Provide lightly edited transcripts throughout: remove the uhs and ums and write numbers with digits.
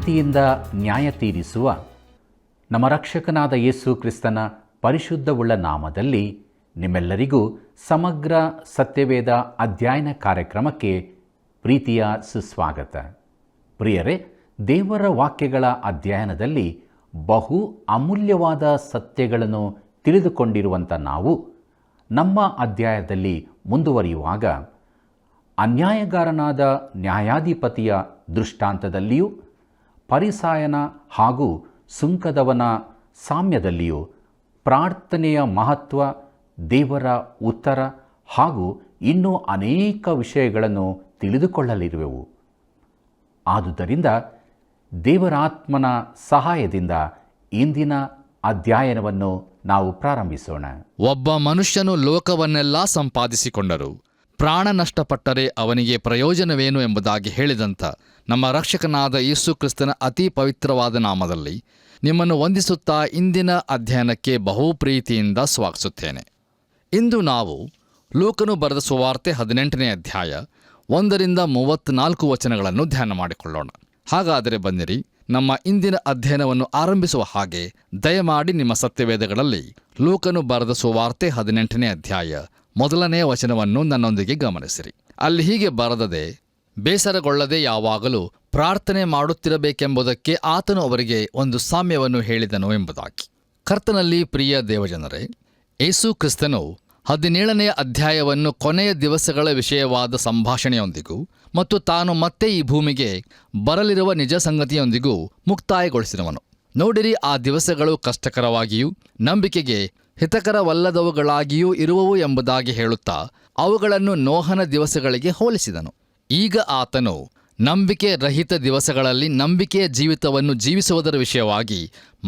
ಪ್ರೀತಿಯಿಂದ ನ್ಯಾಯ ತೀರಿಸುವ ನಮ್ಮ ರಕ್ಷಕನಾದ ಯೇಸು ಕ್ರಿಸ್ತನ ಪರಿಶುದ್ಧವುಳ್ಳ ನಾಮದಲ್ಲಿ ನಿಮ್ಮೆಲ್ಲರಿಗೂ ಸಮಗ್ರ ಸತ್ಯವೇದ ಅಧ್ಯಯನ ಕಾರ್ಯಕ್ರಮಕ್ಕೆ ಪ್ರೀತಿಯ ಸುಸ್ವಾಗತ. ಪ್ರಿಯರೇ, ದೇವರ ವಾಕ್ಯಗಳ ಅಧ್ಯಯನದಲ್ಲಿ ಬಹು ಅಮೂಲ್ಯವಾದ ಸತ್ಯಗಳನ್ನು ತಿಳಿದುಕೊಂಡಿರುವಂಥ ನಾವು ನಮ್ಮ ಅಧ್ಯಾಯದಲ್ಲಿ ಮುಂದುವರಿಯುವಾಗ ಅನ್ಯಾಯಗಾರನಾದ ನ್ಯಾಯಾಧಿಪತಿಯ ದೃಷ್ಟಾಂತದಲ್ಲಿಯೂ ಫರಿಸಾಯನ ಹಾಗೂ ಸುಂಕದವನ ಸಾಮ್ಯದಲ್ಲಿಯೂ ಪ್ರಾರ್ಥನೆಯ ಮಹತ್ವ, ದೇವರ ಉತ್ತರ ಹಾಗೂ ಇನ್ನೂ ಅನೇಕ ವಿಷಯಗಳನ್ನು ತಿಳಿದುಕೊಳ್ಳಲಿರುವೆವು. ಆದುದರಿಂದ ದೇವರಾತ್ಮನ ಸಹಾಯದಿಂದ ಇಂದಿನ ಅಧ್ಯಯನವನ್ನು ನಾವು ಪ್ರಾರಂಭಿಸೋಣ. ಒಬ್ಬ ಮನುಷ್ಯನು ಲೋಕವನ್ನೆಲ್ಲ ಸಂಪಾದಿಸಿಕೊಂಡರು, ಪ್ರಾಣ ನಷ್ಟಪಟ್ಟರೆ ಅವನಿಗೆ ಪ್ರಯೋಜನವೇನು ಎಂಬುದಾಗಿ ಹೇಳಿದಂಥ ನಮ್ಮ ರಕ್ಷಕನಾದ ಯೇಸು ಕ್ರಿಸ್ತನ ಅತಿ ಪವಿತ್ರವಾದ ನಾಮದಲ್ಲಿ ನಿಮ್ಮನ್ನು ವಂದಿಸುತ್ತಾ ಇಂದಿನ ಅಧ್ಯಯನಕ್ಕೆ ಬಹು ಪ್ರೀತಿಯಿಂದ ಸ್ವಾಗತಿಸುತ್ತೇನೆ. ಇಂದು ನಾವು ಲೂಕನು ಬರೆದ ಸುವಾರ್ತೆ 18ನೇ ಅಧ್ಯಾಯ 1-34 ವಚನಗಳನ್ನು ಧ್ಯಾನ ಮಾಡಿಕೊಳ್ಳೋಣ. ಹಾಗಾದರೆ ಬನ್ನಿರಿ, ನಮ್ಮ ಇಂದಿನ ಅಧ್ಯಯನವನ್ನು ಆರಂಭಿಸುವ ಹಾಗೆ ದಯಮಾಡಿ ನಿಮ್ಮ ಸತ್ಯವೇದಗಳಲ್ಲಿ ಲೂಕನು ಬರೆದ ಸುವಾರ್ತೆ 18ನೇ ಅಧ್ಯಾಯ 1ನೇ ವಚನವನ್ನು ನನ್ನೊಂದಿಗೆ ಗಮನಿಸಿರಿ. ಅಲ್ಲಿ ಹೀಗೆ ಬರೆದದೆ, ಬೇಸರಗೊಳ್ಳದೆ ಯಾವಾಗಲೂ ಪ್ರಾರ್ಥನೆ ಮಾಡುತ್ತಿರಬೇಕೆಂಬುದಕ್ಕೆ ಆತನು ಅವರಿಗೆ ಒಂದು ಸಾಮ್ಯವನ್ನು ಹೇಳಿದನು ಎಂಬುದಾಗಿ. ಕರ್ತನಲ್ಲಿ ಪ್ರಿಯ ದೇವಜನರೇ, ಯೇಸು ಕ್ರಿಸ್ತನು 17ನೇ ಅಧ್ಯಾಯವನ್ನು ಕೊನೆಯ ದಿವಸಗಳ ವಿಷಯವಾದ ಸಂಭಾಷಣೆಯೊಂದಿಗೂ ಮತ್ತು ತಾನು ಮತ್ತೆ ಈ ಭೂಮಿಗೆ ಬರಲಿರುವ ನಿಜ ಸಂಗತಿಯೊಂದಿಗೂ ಮುಕ್ತಾಯಗೊಳಿಸಿದವನು. ನೋಡಿರಿ, ಆ ದಿವಸಗಳು ಕಷ್ಟಕರವಾಗಿಯೂ ನಂಬಿಕೆಗೆ ಹಿತಕರವಲ್ಲದವುಗಳಾಗಿಯೂ ಇರುವವು ಎಂಬುದಾಗಿ ಹೇಳುತ್ತಾ ಅವುಗಳನ್ನು ನೋಹನ ದಿವಸಗಳಿಗೆ ಹೋಲಿಸಿದನು. ಈಗ ಆತನು ನಂಬಿಕೆ ರಹಿತ ದಿವಸಗಳಲ್ಲಿ ನಂಬಿಕೆಯ ಜೀವಿತವನ್ನು ಜೀವಿಸುವುದರ ವಿಷಯವಾಗಿ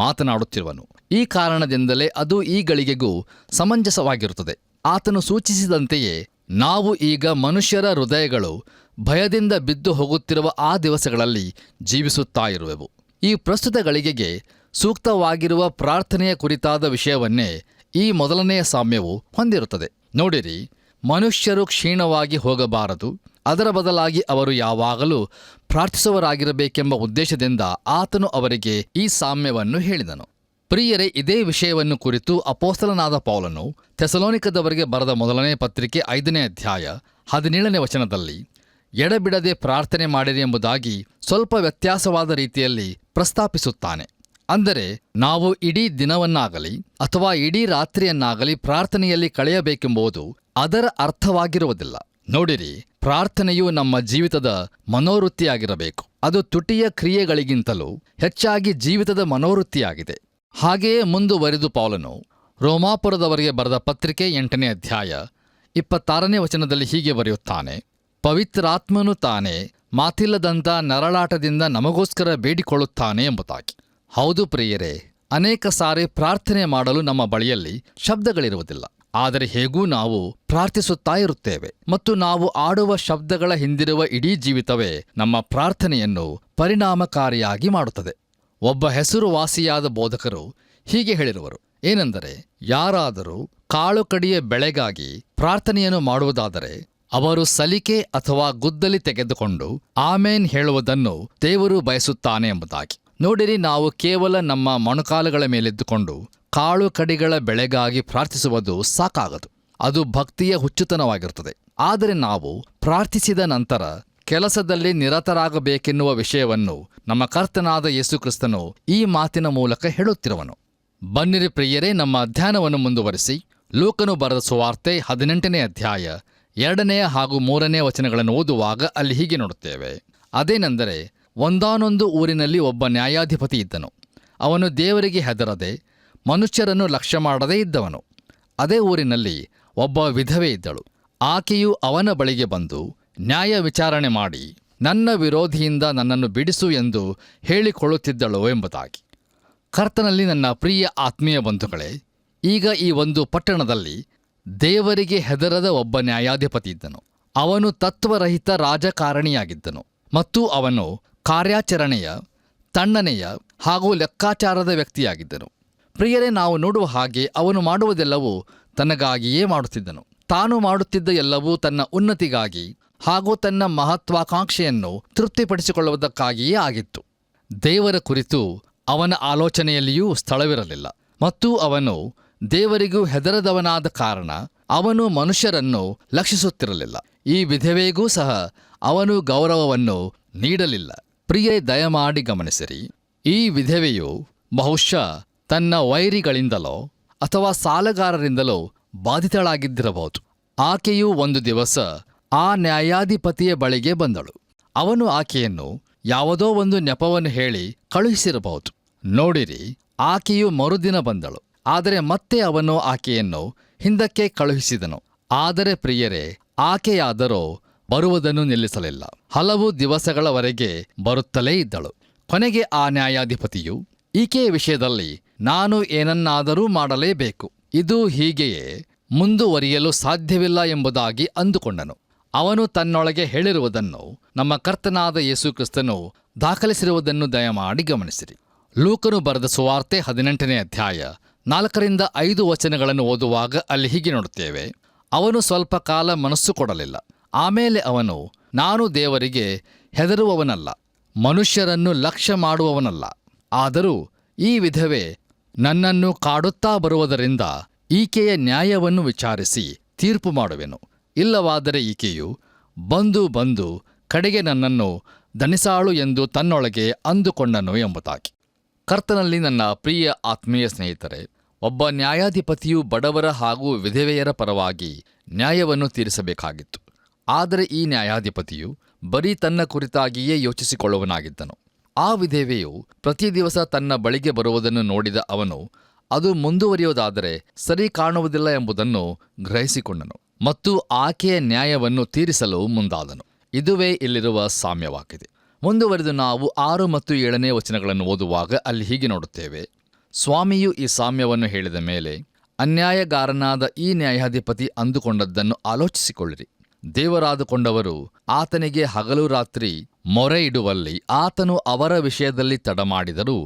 ಮಾತನಾಡುತ್ತಿರುವನು. ಈ ಕಾರಣದಿಂದಲೇ ಅದು ಈ ಗಳಿಗೆಗೂ ಸಮಂಜಸವಾಗಿರುತ್ತದೆ. ಆತನು ಸೂಚಿಸಿದಂತೆಯೇ ನಾವು ಈಗ ಮನುಷ್ಯರ ಹೃದಯಗಳು ಭಯದಿಂದ ಬಿದ್ದು ಹೋಗುತ್ತಿರುವ ಆ ದಿವಸಗಳಲ್ಲಿ ಜೀವಿಸುತ್ತಾ ಇರುವೆವು. ಈ ಪ್ರಸ್ತುತ ಗಳಿಗೆಗೆ ಸೂಕ್ತವಾಗಿರುವ ಪ್ರಾರ್ಥನೆಯ ಕುರಿತಾದ ವಿಷಯವನ್ನೇ ಈ ಮೊದಲನೆಯ ಸಾಮ್ಯವು ಹೊಂದಿರುತ್ತದೆ. ನೋಡಿರಿ, ಮನುಷ್ಯರು ಕ್ಷೀಣವಾಗಿ ಹೋಗಬಾರದು, ಅದರ ಬದಲಾಗಿ ಅವರು ಯಾವಾಗಲೂ ಪ್ರಾರ್ಥಿಸುವರಾಗಿರಬೇಕೆಂಬ ಉದ್ದೇಶದಿಂದ ಆತನು ಅವರಿಗೆ ಈ ಸಾಮ್ಯವನ್ನು ಹೇಳಿದನು. ಪ್ರಿಯರೇ, ಇದೇ ವಿಷಯವನ್ನು ಕುರಿತು ಅಪೊಸ್ತಲನಾದ ಪೌಲನು ಥೆಸಲೋನಿಕದವರಿಗೆ ಬರೆದ ಮೊದಲನೇ ಪತ್ರಿಕೆ 5ನೇ ಅಧ್ಯಾಯ 17ನೇ ವಚನದಲ್ಲಿ ಎಡಬಿಡದೆ ಪ್ರಾರ್ಥನೆ ಮಾಡಿರಿ ಎಂಬುದಾಗಿ ಸ್ವಲ್ಪ ವ್ಯತ್ಯಾಸವಾದ ರೀತಿಯಲ್ಲಿ ಪ್ರಸ್ತಾಪಿಸುತ್ತಾನೆ. ಅಂದರೆ ನಾವು ಇಡೀ ದಿನವನ್ನಾಗಲಿ ಅಥವಾ ಇಡೀ ರಾತ್ರಿಯನ್ನಾಗಲಿ ಪ್ರಾರ್ಥನೆಯಲ್ಲಿ ಕಳೆಯಬೇಕೆಂಬುದು ಅದರ ಅರ್ಥವಾಗಿರುವುದಿಲ್ಲ. ನೋಡಿರಿ, ಪ್ರಾರ್ಥನೆಯು ನಮ್ಮ ಜೀವಿತದ ಮನೋವೃತ್ತಿಯಾಗಿರಬೇಕು. ಅದು ತುಟಿಯ ಕ್ರಿಯೆಗಳಿಗಿಂತಲೂ ಹೆಚ್ಚಾಗಿ ಜೀವಿತದ ಮನೋವೃತ್ತಿಯಾಗಿದೆ. ಹಾಗೆಯೇ ಮುಂದುವರಿದು ಪೌಲನು ರೋಮಾಪುರದವರಿಗೆ ಬರೆದ ಪತ್ರಿಕೆ 8ನೇ ಅಧ್ಯಾಯ 26ನೇ ವಚನದಲ್ಲಿ ಹೀಗೆ ಬರೆಯುತ್ತಾನೆ, ಪವಿತ್ರಾತ್ಮನು ತಾನೇ ಮಾತಿಲ್ಲದಂಥ ನರಳಾಟದಿಂದ ನಮಗೋಸ್ಕರ ಬೇಡಿಕೊಳ್ಳುತ್ತಾನೆ ಎಂಬುದಾಗಿ. ಹೌದು ಪ್ರಿಯರೇ, ಅನೇಕ ಸಾರಿ ಪ್ರಾರ್ಥನೆ ಮಾಡಲು ನಮ್ಮ ಬಳಿಯಲ್ಲಿ ಶಬ್ದಗಳಿರುವುದಿಲ್ಲ. ಆದರೆ ಹೇಗೂ ನಾವು ಪ್ರಾರ್ಥಿಸುತ್ತಾ ಇರುತ್ತೇವೆ ಮತ್ತು ನಾವು ಆಡುವ ಶಬ್ದಗಳ ಹಿಂದಿರುವ ಇಡೀ ಜೀವಿತವೇ ನಮ್ಮ ಪ್ರಾರ್ಥನೆಯನ್ನು ಪರಿಣಾಮಕಾರಿಯಾಗಿ ಮಾಡುತ್ತದೆ. ಒಬ್ಬ ಹೆಸರುವಾಸಿಯಾದ ಬೋಧಕರು ಹೀಗೆ ಹೇಳಿರುವರು, ಏನೆಂದರೆ, ಯಾರಾದರೂ ಕಾಳು ಕಡಿಯ ಬೆಳೆಗಾಗಿ ಪ್ರಾರ್ಥನೆಯನ್ನು ಮಾಡುವುದಾದರೆ ಅವರು ಸಲಿಕೆ ಅಥವಾ ಗುದ್ದಲಿ ತೆಗೆದುಕೊಂಡು ಆಮೇನ್ ಹೇಳುವುದನ್ನು ದೇವರು ಬಯಸುತ್ತಾನೆ ಎಂಬುದಾಗಿ. ನೋಡಿರಿ, ನಾವು ಕೇವಲ ನಮ್ಮ ಮೊಣಕಾಲುಗಳ ಮೇಲೆದ್ದುಕೊಂಡು ಕಾಳು ಕಡಿಗಳ ಬೆಳೆಗಾಗಿ ಪ್ರಾರ್ಥಿಸುವುದು ಸಾಕಾಗದು. ಅದು ಭಕ್ತಿಯ ಹುಚ್ಚುತನವಾಗಿರುತ್ತದೆ. ಆದರೆ ನಾವು ಪ್ರಾರ್ಥಿಸಿದ ನಂತರ ಕೆಲಸದಲ್ಲಿ ನಿರತರಾಗಬೇಕೆನ್ನುವ ವಿಷಯವನ್ನು ನಮ್ಮ ಕರ್ತನಾದ ಯೇಸು ಕ್ರಿಸ್ತನು ಈ ಮಾತಿನ ಮೂಲಕ ಹೇಳುತ್ತಿರುವನು. ಬನ್ನಿರಿ ಪ್ರಿಯರೇ, ನಮ್ಮ ಅಧ್ಯಯನವನ್ನು ಮುಂದುವರಿಸಿ ಲೂಕನು ಬರೆದ ಸುವಾರ್ತೆ 18ನೇ ಅಧ್ಯಾಯ 2ನೇ ಹಾಗೂ 3ನೇ ವಚನಗಳನ್ನು ಓದುವಾಗ ಅಲ್ಲಿ ಹೀಗೆ ನೋಡುತ್ತೇವೆ. ಅದೇನೆಂದರೆ, ಒಂದಾನೊಂದು ಊರಿನಲ್ಲಿ ಒಬ್ಬ ನ್ಯಾಯಾಧಿಪತಿ ಇದ್ದನು. ಅವನು ದೇವರಿಗೆ ಹೆದರದೆ ಮನುಷ್ಯರನ್ನು ಲಕ್ಷ್ಯ ಮಾಡದೇ ಇದ್ದವನು. ಅದೇ ಊರಿನಲ್ಲಿ ಒಬ್ಬ ವಿಧವೆ ಇದ್ದಳು. ಆಕೆಯು ಅವನ ಬಳಿಗೆ ಬಂದು ನ್ಯಾಯ ವಿಚಾರಣೆ ಮಾಡಿ ನನ್ನ ವಿರೋಧಿಯಿಂದ ನನ್ನನ್ನು ಬಿಡಿಸು ಎಂದು ಹೇಳಿಕೊಳ್ಳುತ್ತಿದ್ದಳು ಎಂಬುದಾಗಿ. ಕರ್ತನಲ್ಲಿ ನನ್ನ ಪ್ರಿಯ ಆತ್ಮೀಯ ಬಂಧುಗಳೇ, ಈಗ ಈ ಒಂದು ಪಟ್ಟಣದಲ್ಲಿ ದೇವರಿಗೆ ಹೆದರದ ಒಬ್ಬ ನ್ಯಾಯಾಧಿಪತಿ ಇದ್ದನು. ಅವನು ತತ್ವರಹಿತ ರಾಜಕಾರಣಿಯಾಗಿದ್ದನು ಮತ್ತು ಅವನು ಕಾರ್ಯಾಚರಣೆಯ, ತಣ್ಣನೆಯ ಹಾಗೂ ಲೆಕ್ಕಾಚಾರದ ವ್ಯಕ್ತಿಯಾಗಿದ್ದನು. ಪ್ರಿಯರೇ, ನಾವು ನೋಡುವ ಹಾಗೆ ಅವನು ಮಾಡುವುದೆಲ್ಲವೂ ತನಗಾಗಿಯೇ ಮಾಡುತ್ತಿದ್ದನು. ತಾನು ಮಾಡುತ್ತಿದ್ದ ಎಲ್ಲವೂ ತನ್ನ ಉನ್ನತಿಗಾಗಿ ಹಾಗೂ ತನ್ನ ಮಹತ್ವಾಕಾಂಕ್ಷೆಯನ್ನು ತೃಪ್ತಿಪಡಿಸಿಕೊಳ್ಳುವುದಕ್ಕಾಗಿಯೇ ಆಗಿತ್ತು. ದೇವರ ಕುರಿತು ಅವನ ಆಲೋಚನೆಯಲ್ಲಿಯೂ ಸ್ಥಳವಿರಲಿಲ್ಲ. ಮತ್ತು ಅವನು ದೇವರಿಗೂ ಹೆದರದವನಾದ ಕಾರಣ ಅವನು ಮನುಷ್ಯರನ್ನು ಲಕ್ಷಿಸುತ್ತಿರಲಿಲ್ಲ. ಈ ವಿಧವೆಗೂ ಸಹ ಅವನು ಗೌರವವನ್ನು ನೀಡಲಿಲ್ಲ. ಪ್ರಿಯರೇ, ದಯಮಾಡಿ ಗಮನಿಸಿರಿ. ಈ ವಿಧವೆಯು ಬಹುಶಃ ತನ್ನ ವೈರಿಗಳಿಂದಲೋ ಅಥವಾ ಸಾಲಗಾರರಿಂದಲೋ ಬಾಧಿತಳಾಗಿದ್ದಿರಬಹುದು. ಆಕೆಯು ಒಂದು ದಿವಸ ಆ ನ್ಯಾಯಾಧಿಪತಿಯ ಬಳಿಗೆ ಬಂದಳು. ಅವನು ಆಕೆಯನ್ನು ಯಾವುದೋ ಒಂದು ನೆಪವನ್ನು ಹೇಳಿ ಕಳುಹಿಸಿರಬಹುದು. ನೋಡಿರಿ, ಆಕೆಯು ಮರುದಿನ ಬಂದಳು, ಆದರೆ ಮತ್ತೆ ಅವನು ಆಕೆಯನ್ನು ಹಿಂದಕ್ಕೆ ಕಳುಹಿಸಿದನು. ಆದರೆ ಪ್ರಿಯರೇ, ಆಕೆಯಾದರೋ ಬರುವುದನ್ನು ನಿಲ್ಲಿಸಲಿಲ್ಲ. ಹಲವು ದಿವಸಗಳವರೆಗೆ ಬರುತ್ತಲೇ ಇದ್ದಳು. ಕೊನೆಗೆ ಆ ನ್ಯಾಯಾಧಿಪತಿಯು ಈಕೆಯ ವಿಷಯದಲ್ಲಿ ನಾನು ಏನನ್ನಾದರೂ ಮಾಡಲೇಬೇಕು, ಇದು ಹೀಗೆಯೇ ಮುಂದುವರಿಯಲು ಸಾಧ್ಯವಿಲ್ಲ ಎಂಬುದಾಗಿ ಅಂದುಕೊಂಡನು. ಅವನು ತನ್ನೊಳಗೆ ಹೇಳಿರುವುದನ್ನು ನಮ್ಮ ಕರ್ತನಾದ ಯೇಸು ಕ್ರಿಸ್ತನು ದಾಖಲಿಸಿರುವುದನ್ನು ದಯಮಾಡಿ ಗಮನಿಸಿರಿ. ಲೂಕನು ಬರೆದ ಸುವಾರ್ತೆ 18ನೇ ಅಧ್ಯಾಯ 4-5 ವಚನಗಳನ್ನು ಓದುವಾಗ ಅಲ್ಲಿ ಹೀಗೆ ನೋಡುತ್ತೇವೆ. ಅವನು ಸ್ವಲ್ಪ ಕಾಲ ಮನಸ್ಸು ಕೊಡಲಿಲ್ಲ. ಆಮೇಲೆ ಅವನು, ನಾನು ದೇವರಿಗೆ ಹೆದರುವವನಲ್ಲ, ಮನುಷ್ಯರನ್ನು ಲಕ್ಷ್ಯ ಮಾಡುವವನಲ್ಲ. ಆದರೂ ಈ ವಿಧವೆ ನನ್ನನ್ನು ಕಾಡುತ್ತಾ ಬರುವುದರಿಂದ ಈಕೆಯ ನ್ಯಾಯವನ್ನು ವಿಚಾರಿಸಿ ತೀರ್ಪು ಮಾಡುವೆನು. ಇಲ್ಲವಾದರೆ ಈಕೆಯು ಬಂದು ಕಡೆಗೆ ನನ್ನನ್ನು ದಣಿಸಾಳು ಎಂದು ತನ್ನೊಳಗೆ ಅಂದುಕೊಂಡನು ಎಂಬುದಾಗಿ. ಕರ್ತನಲ್ಲಿ ನನ್ನ ಪ್ರಿಯ ಆತ್ಮೀಯ ಸ್ನೇಹಿತರೆ, ಒಬ್ಬ ನ್ಯಾಯಾಧಿಪತಿಯು ಬಡವರ ಹಾಗೂ ವಿಧವೆಯರ ಪರವಾಗಿ ನ್ಯಾಯವನ್ನು ತೀರಿಸಬೇಕಾಗಿತ್ತು. ಆದರೆ ಈ ನ್ಯಾಯಾಧಿಪತಿಯು ಬರೀ ತನ್ನ ಕುರಿತಾಗಿಯೇ ಯೋಚಿಸಿಕೊಳ್ಳುವನಾಗಿದ್ದನು. ಆ ವಿಧವೆಯು ಪ್ರತಿ ದಿವಸ ತನ್ನ ಬಳಿಗೆ ಬರುವುದನ್ನು ನೋಡಿದ ಅವನು ಅದು ಮುಂದುವರಿಯುವುದಾದರೆ ಸರಿ ಕಾಣುವುದಿಲ್ಲ ಎಂಬುದನ್ನು ಗ್ರಹಿಸಿಕೊಂಡನು ಮತ್ತು ಆಕೆಯ ನ್ಯಾಯವನ್ನು ತೀರಿಸಲು ಮುಂದಾದನು. ಇದುವೇ ಇಲ್ಲಿರುವ ಸಾಮ್ಯವಾಗಿದೆ. ಮುಂದುವರೆದು ನಾವು 6 ಮತ್ತು 7ನೇ ವಚನಗಳನ್ನು ಓದುವಾಗ ಅಲ್ಲಿ ಹೀಗೆ ನೋಡುತ್ತೇವೆ. ಸ್ವಾಮಿಯು ಈ ಸಾಮ್ಯವನ್ನು ಹೇಳಿದ ಮೇಲೆ ಅನ್ಯಾಯಗಾರನಾದ ಈ ನ್ಯಾಯಾಧಿಪತಿ ಅಂದುಕೊಂಡದ್ದನ್ನು ಆಲೋಚಿಸಿಕೊಳ್ಳಿರಿ. ದೇವರಾದುಕೊಂಡವರು ಆತನಿಗೆ ಹಗಲು ರಾತ್ರಿ ಮೊರೆ ಇಡುವಲ್ಲಿ ಆತನು ಅವರ ವಿಷಯದಲ್ಲಿ ತಡಮಾಡಿದರೂ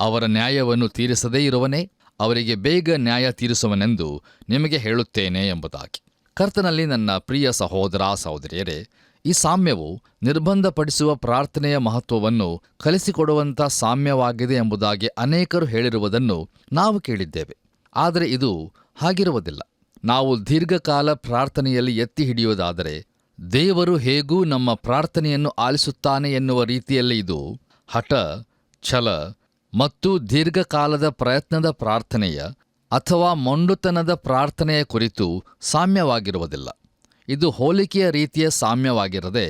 ಅವರ ನ್ಯಾಯವನ್ನು ತೀರಿಸದೇ ಇರುವನೇ? ಅವರಿಗೆ ಬೇಗ ನ್ಯಾಯ ತೀರಿಸುವನೆಂದು ನಿಮಗೆ ಹೇಳುತ್ತೇನೆ ಎಂಬುದಾಗಿ. ಕರ್ತನಲ್ಲಿ ನನ್ನ ಪ್ರಿಯ ಸಹೋದರ ಸಹೋದರಿಯರೇ, ಈ ಸಾಮ್ಯವು ನಿರ್ಬಂಧಪಡಿಸುವ ಪ್ರಾರ್ಥನೆಯ ಮಹತ್ವವನ್ನು ಕಲಿಸಿಕೊಡುವಂಥ ಸಾಮ್ಯವಾಗಿದೆ ಎಂಬುದಾಗಿ ಅನೇಕರು ಹೇಳಿರುವುದನ್ನು ನಾವು ಕೇಳಿದ್ದೇವೆ. ಆದರೆ ಇದು ಹಾಗಿರುವುದಿಲ್ಲ. ನಾವು ದೀರ್ಘಕಾಲ ಪ್ರಾರ್ಥನೆಯಲ್ಲಿ ಎತ್ತಿ ಹಿಡಿಯುವುದಾದರೆ ದೇವರು ಹೇಗೂ ನಮ್ಮ ಪ್ರಾರ್ಥನೆಯನ್ನು ಆಲಿಸುತ್ತಾನೆ ಎನ್ನುವ ರೀತಿಯಲ್ಲಿ ಇದು ಹಠ, ಛಲ ಮತ್ತು ದೀರ್ಘಕಾಲದ ಪ್ರಯತ್ನದ ಪ್ರಾರ್ಥನೆಯ ಅಥವಾ ಮೊಂಡುತನದ ಪ್ರಾರ್ಥನೆಯ ಕುರಿತು ಸಾಮ್ಯವಾಗಿರುವುದಿಲ್ಲ. ಇದು ಹೋಲಿಕೆಯ ರೀತಿಯ ಸಾಮ್ಯವಾಗಿರದೆ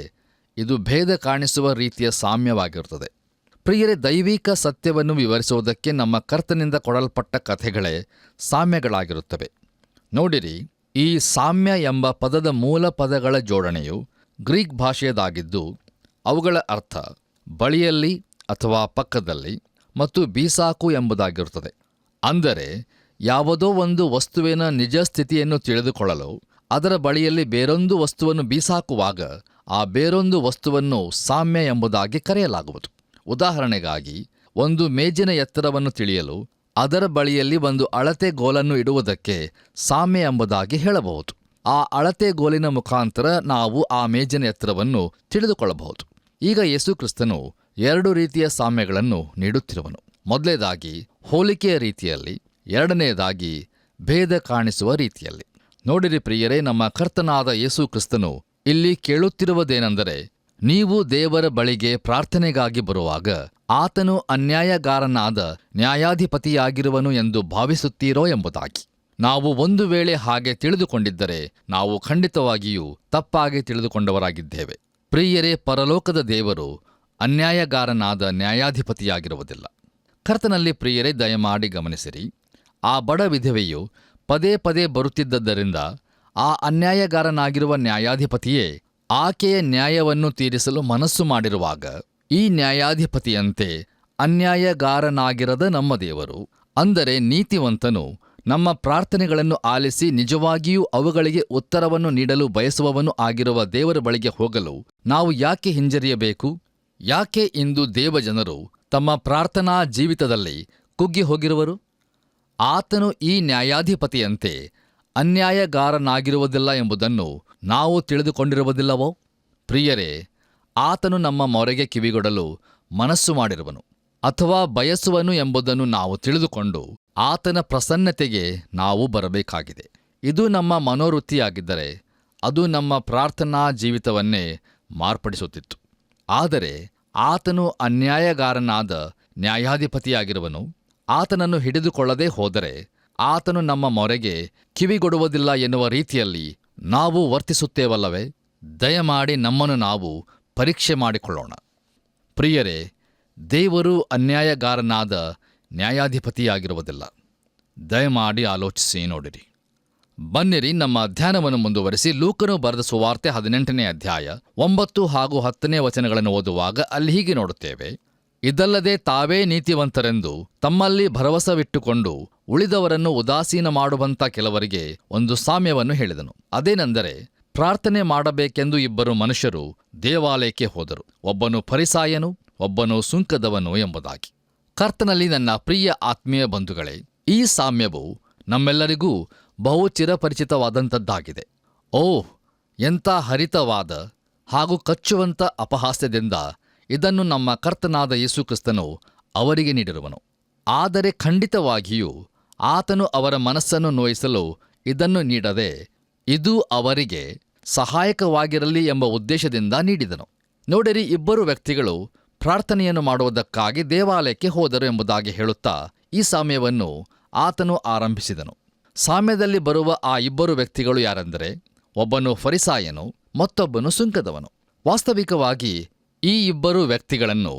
ಇದು ಭೇದ ಕಾಣಿಸುವ ರೀತಿಯ ಸಾಮ್ಯವಾಗಿರುತ್ತದೆ. ಪ್ರಿಯರೇ, ದೈವಿಕ ಸತ್ಯವನ್ನು ವಿವರಿಸುವುದಕ್ಕೆ ನಮ್ಮ ಕರ್ತನಿಂದ ಕೊಡಲ್ಪಟ್ಟ ಕಥೆಗಳೇ ಸಾಮ್ಯಗಳಾಗಿರುತ್ತವೆ. ನೋಡಿರಿ, ಈ ಸಾಮ್ಯ ಎಂಬ ಪದದ ಮೂಲ ಪದಗಳ ಜೋಡಣೆಯು ಗ್ರೀಕ್ ಭಾಷೆಯದಾಗಿದ್ದು ಅವುಗಳ ಅರ್ಥ ಬಳಿಯಲ್ಲಿ ಅಥವಾ ಪಕ್ಕದಲ್ಲಿ ಮತ್ತು ಬೀಸಾಕು ಎಂಬುದಾಗಿರುತ್ತದೆ. ಅಂದರೆ ಯಾವುದೋ ಒಂದು ವಸ್ತುವಿನ ನಿಜ ಸ್ಥಿತಿಯನ್ನು ತಿಳಿದುಕೊಳ್ಳಲು ಅದರ ಬಳಿಯಲ್ಲಿ ಬೇರೊಂದು ವಸ್ತುವನ್ನು ಬೀಸಾಕುವಾಗ ಆ ಬೇರೊಂದು ವಸ್ತುವನ್ನು ಸಾಮ್ಯ ಎಂಬುದಾಗಿ ಕರೆಯಲಾಗುವುದು. ಉದಾಹರಣೆಗಾಗಿ, ಒಂದು ಮೇಜಿನ ಎತ್ತರವನ್ನು ತಿಳಿಯಲು ಅದರ ಬಳಿಯಲ್ಲಿ ಒಂದು ಅಳತೆ ಗೋಲನ್ನು ಇಡುವುದಕ್ಕೆ ಸಾಮ್ಯ ಎಂಬುದಾಗಿ ಹೇಳಬಹುದು. ಆ ಅಳತೆ ಗೋಲಿನ ಮುಖಾಂತರ ನಾವು ಆ ಮೇಜಿನ ಎತ್ತರವನ್ನು ತಿಳಿದುಕೊಳ್ಳಬಹುದು. ಈಗ ಯೇಸು ಕ್ರಿಸ್ತನು 2 ರೀತಿಯ ಸಾಮ್ಯಗಳನ್ನು ನೀಡುತ್ತಿರುವನು. ಮೊದಲನೇದಾಗಿ ಹೋಲಿಕೆಯ ರೀತಿಯಲ್ಲಿ, ಎರಡನೆಯದಾಗಿ ಭೇದ ಕಾಣಿಸುವ ರೀತಿಯಲ್ಲಿ. ನೋಡಿರಿ ಪ್ರಿಯರೇ, ನಮ್ಮ ಕರ್ತನಾದ ಯೇಸು ಕ್ರಿಸ್ತನು ಇಲ್ಲಿ ಕೇಳುತ್ತಿರುವುದೇನೆಂದರೆ, ನೀವು ದೇವರ ಬಳಿಗೆ ಪ್ರಾರ್ಥನೆಗಾಗಿ ಬರುವಾಗ ಆತನು ಅನ್ಯಾಯಗಾರನಾದ ನ್ಯಾಯಾಧಿಪತಿಯಾಗಿರುವನು ಎಂದು ಭಾವಿಸುತ್ತೀರೋ ಎಂಬುದಾಗಿ. ನಾವು ಒಂದು ವೇಳೆ ಹಾಗೆ ತಿಳಿದುಕೊಂಡಿದ್ದರೆ ನಾವು ಖಂಡಿತವಾಗಿಯೂ ತಪ್ಪಾಗಿ ತಿಳಿದುಕೊಂಡವರಾಗಿದ್ದೇವೆ. ಪ್ರಿಯರೇ, ಪರಲೋಕದ ದೇವರು ಅನ್ಯಾಯಗಾರನಾದ ನ್ಯಾಯಾಧಿಪತಿಯಾಗಿರುವುದಿಲ್ಲ. ಕರ್ತನಲ್ಲಿ ಪ್ರಿಯರೇ, ದಯಮಾಡಿ ಗಮನಿಸಿರಿ. ಆ ಬಡ ವಿಧವೆಯು ಪದೇ ಪದೇ ಬರುತ್ತಿದ್ದರಿಂದ ಆ ಅನ್ಯಾಯಗಾರನಾಗಿರುವ ನ್ಯಾಯಾಧಿಪತಿಯೇ ಆಕೆಯ ನ್ಯಾಯವನ್ನು ತೀರಿಸಲು ಮನಸ್ಸು ಮಾಡಿರುವಾಗ, ಈ ನ್ಯಾಯಾಧಿಪತಿಯಂತೆ ಅನ್ಯಾಯಗಾರನಾಗಿರದ ನಮ್ಮ ದೇವರು, ಅಂದರೆ ನೀತಿವಂತನು, ನಮ್ಮ ಪ್ರಾರ್ಥನೆಗಳನ್ನು ಆಲಿಸಿ ನಿಜವಾಗಿಯೂ ಅವುಗಳಿಗೆ ಉತ್ತರವನ್ನು ನೀಡಲು ಬಯಸುವವನು ಆಗಿರುವ ದೇವರ ಬಳಿಗೆ ಹೋಗಲು ನಾವು ಯಾಕೆ ಹಿಂಜರಿಯಬೇಕು? ಯಾಕೆ ಇಂದು ದೇವಜನರು ತಮ್ಮ ಪ್ರಾರ್ಥನಾ ಜೀವಿತದಲ್ಲಿ ಕುಗ್ಗಿ ಹೋಗಿರುವರು? ಆತನು ಈ ನ್ಯಾಯಾಧಿಪತಿಯಂತೆ ಅನ್ಯಾಯಗಾರನಾಗಿರುವುದಿಲ್ಲ ಎಂಬುದನ್ನು ನಾವು ತಿಳಿದುಕೊಂಡಿರುವುದಿಲ್ಲವೋ? ಪ್ರಿಯರೇ, ಆತನು ನಮ್ಮ ಮೊರೆಗೆ ಕಿವಿಗೊಡಲು ಮನಸ್ಸು ಮಾಡಿರುವನು. ಅಥವಾ ಬಯಸುವನು ಎಂಬುದನ್ನು ನಾವು ತಿಳಿದುಕೊಂಡು ಆತನ ಪ್ರಸನ್ನತೆಗೆ ನಾವು ಬರಬೇಕಾಗಿದೆ. ಇದು ನಮ್ಮ ಮನೋವೃತ್ತಿಯಾಗಿದ್ದರೆ ಅದು ನಮ್ಮ ಪ್ರಾರ್ಥನಾ ಜೀವಿತವನ್ನೇ ಮಾರ್ಪಡಿಸುತ್ತಿತ್ತು. ಆದರೆ ಆತನು ಅನ್ಯಾಯಗಾರನಾದ ನ್ಯಾಯಾಧಿಪತಿಯಾಗಿರುವನು. ಆತನನ್ನು ಹಿಡಿದುಕೊಳ್ಳದೆ ಹೋದರೆ ಆತನು ನಮ್ಮ ಮೊರೆಗೆ ಕಿವಿಗೊಡುವುದಿಲ್ಲ ಎನ್ನುವ ರೀತಿಯಲ್ಲಿ ನಾವು ವರ್ತಿಸುತ್ತೇವಲ್ಲವೇ? ದಯಮಾಡಿ ನಮ್ಮನ್ನು ನಾವು ಪರೀಕ್ಷೆ ಮಾಡಿಕೊಳ್ಳೋಣ. ಪ್ರಿಯರೇ, ದೇವರು ಅನ್ಯಾಯಗಾರನಾದ ನ್ಯಾಯಾಧಿಪತಿಯಾಗಿರುವುದಿಲ್ಲ. ದಯಮಾಡಿ ಆಲೋಚಿಸಿ ನೋಡಿರಿ. ಬನ್ನಿರಿ, ನಮ್ಮ ಧ್ಯಾನವನ್ನು ಮುಂದುವರಿಸಿ ಲೂಕನು ಬರೆದ ಸುವಾರ್ತೆ 18ನೇ ಅಧ್ಯಾಯ 9 ಹಾಗೂ 10ನೇ ವಚನಗಳನ್ನು ಓದುವಾಗ ಅಲ್ಲಿ ಹೀಗೆ ನೋಡುತ್ತೇವೆ. ಇದಲ್ಲದೆ ತಾವೇ ನೀತಿವಂತರೆಂದು ತಮ್ಮಲ್ಲಿ ಭರವಸವಿಟ್ಟುಕೊಂಡು ಉಳಿದವರನ್ನು ಉದಾಸೀನ ಮಾಡುವಂಥ ಕೆಲವರಿಗೆ ಒಂದು ಸಾಮ್ಯವನ್ನು ಹೇಳಿದನು. ಅದೇನೆಂದರೆ, ಪ್ರಾರ್ಥನೆ ಮಾಡಬೇಕೆಂದು 2 ಮನುಷ್ಯರು ದೇವಾಲಯಕ್ಕೆ ಹೋದರು. ಒಬ್ಬನು ಫರಿಸಾಯನು, ಒಬ್ಬನು ಸುಂಕದವನು ಎಂಬುದಾಗಿ. ಕರ್ತನಲ್ಲಿ ನನ್ನ ಪ್ರಿಯ ಆತ್ಮೀಯ ಬಂಧುಗಳೇ, ಈ ಸಾಮ್ಯವು ನಮ್ಮೆಲ್ಲರಿಗೂ ಬಹು ಚಿರಪರಿಚಿತವಾದಂಥದ್ದಾಗಿದೆ. ಓಹ್, ಎಂಥ ಹರಿತವಾದ ಹಾಗೂ ಕಚ್ಚುವಂಥ ಅಪಹಾಸ್ಯದಿಂದ ಇದನ್ನು ನಮ್ಮ ಕರ್ತನಾದ ಯೇಸುಕ್ರಿಸ್ತನು ಅವರಿಗೆ ನೀಡಿರುವನು. ಆದರೆ ಖಂಡಿತವಾಗಿಯೂ ಆತನು ಅವರ ಮನಸ್ಸನ್ನು ನೋಯಿಸಲು ಇದನ್ನು ನೀಡದೆ ಇದು ಅವರಿಗೆ ಸಹಾಯಕವಾಗಿರಲಿ ಎಂಬ ಉದ್ದೇಶದಿಂದ ನೀಡಿದನು. ನೋಡಿರಿ, 2 ವ್ಯಕ್ತಿಗಳು ಪ್ರಾರ್ಥನೆಯನ್ನು ಮಾಡುವುದಕ್ಕಾಗಿ ದೇವಾಲಯಕ್ಕೆ ಹೋದರು ಎಂಬುದಾಗಿ ಹೇಳುತ್ತಾ ಈ ಸಾಮ್ಯವನ್ನು ಆತನು ಆರಂಭಿಸಿದನು. ಸಾಮ್ಯದಲ್ಲಿ ಬರುವ ಆ 2 ವ್ಯಕ್ತಿಗಳು ಯಾರೆಂದರೆ, ಒಬ್ಬನು ಫರಿಸಾಯನು, ಮತ್ತೊಬ್ಬನು ಸುಂಕದವನು. ವಾಸ್ತವಿಕವಾಗಿ ಈ 2 ವ್ಯಕ್ತಿಗಳನ್ನು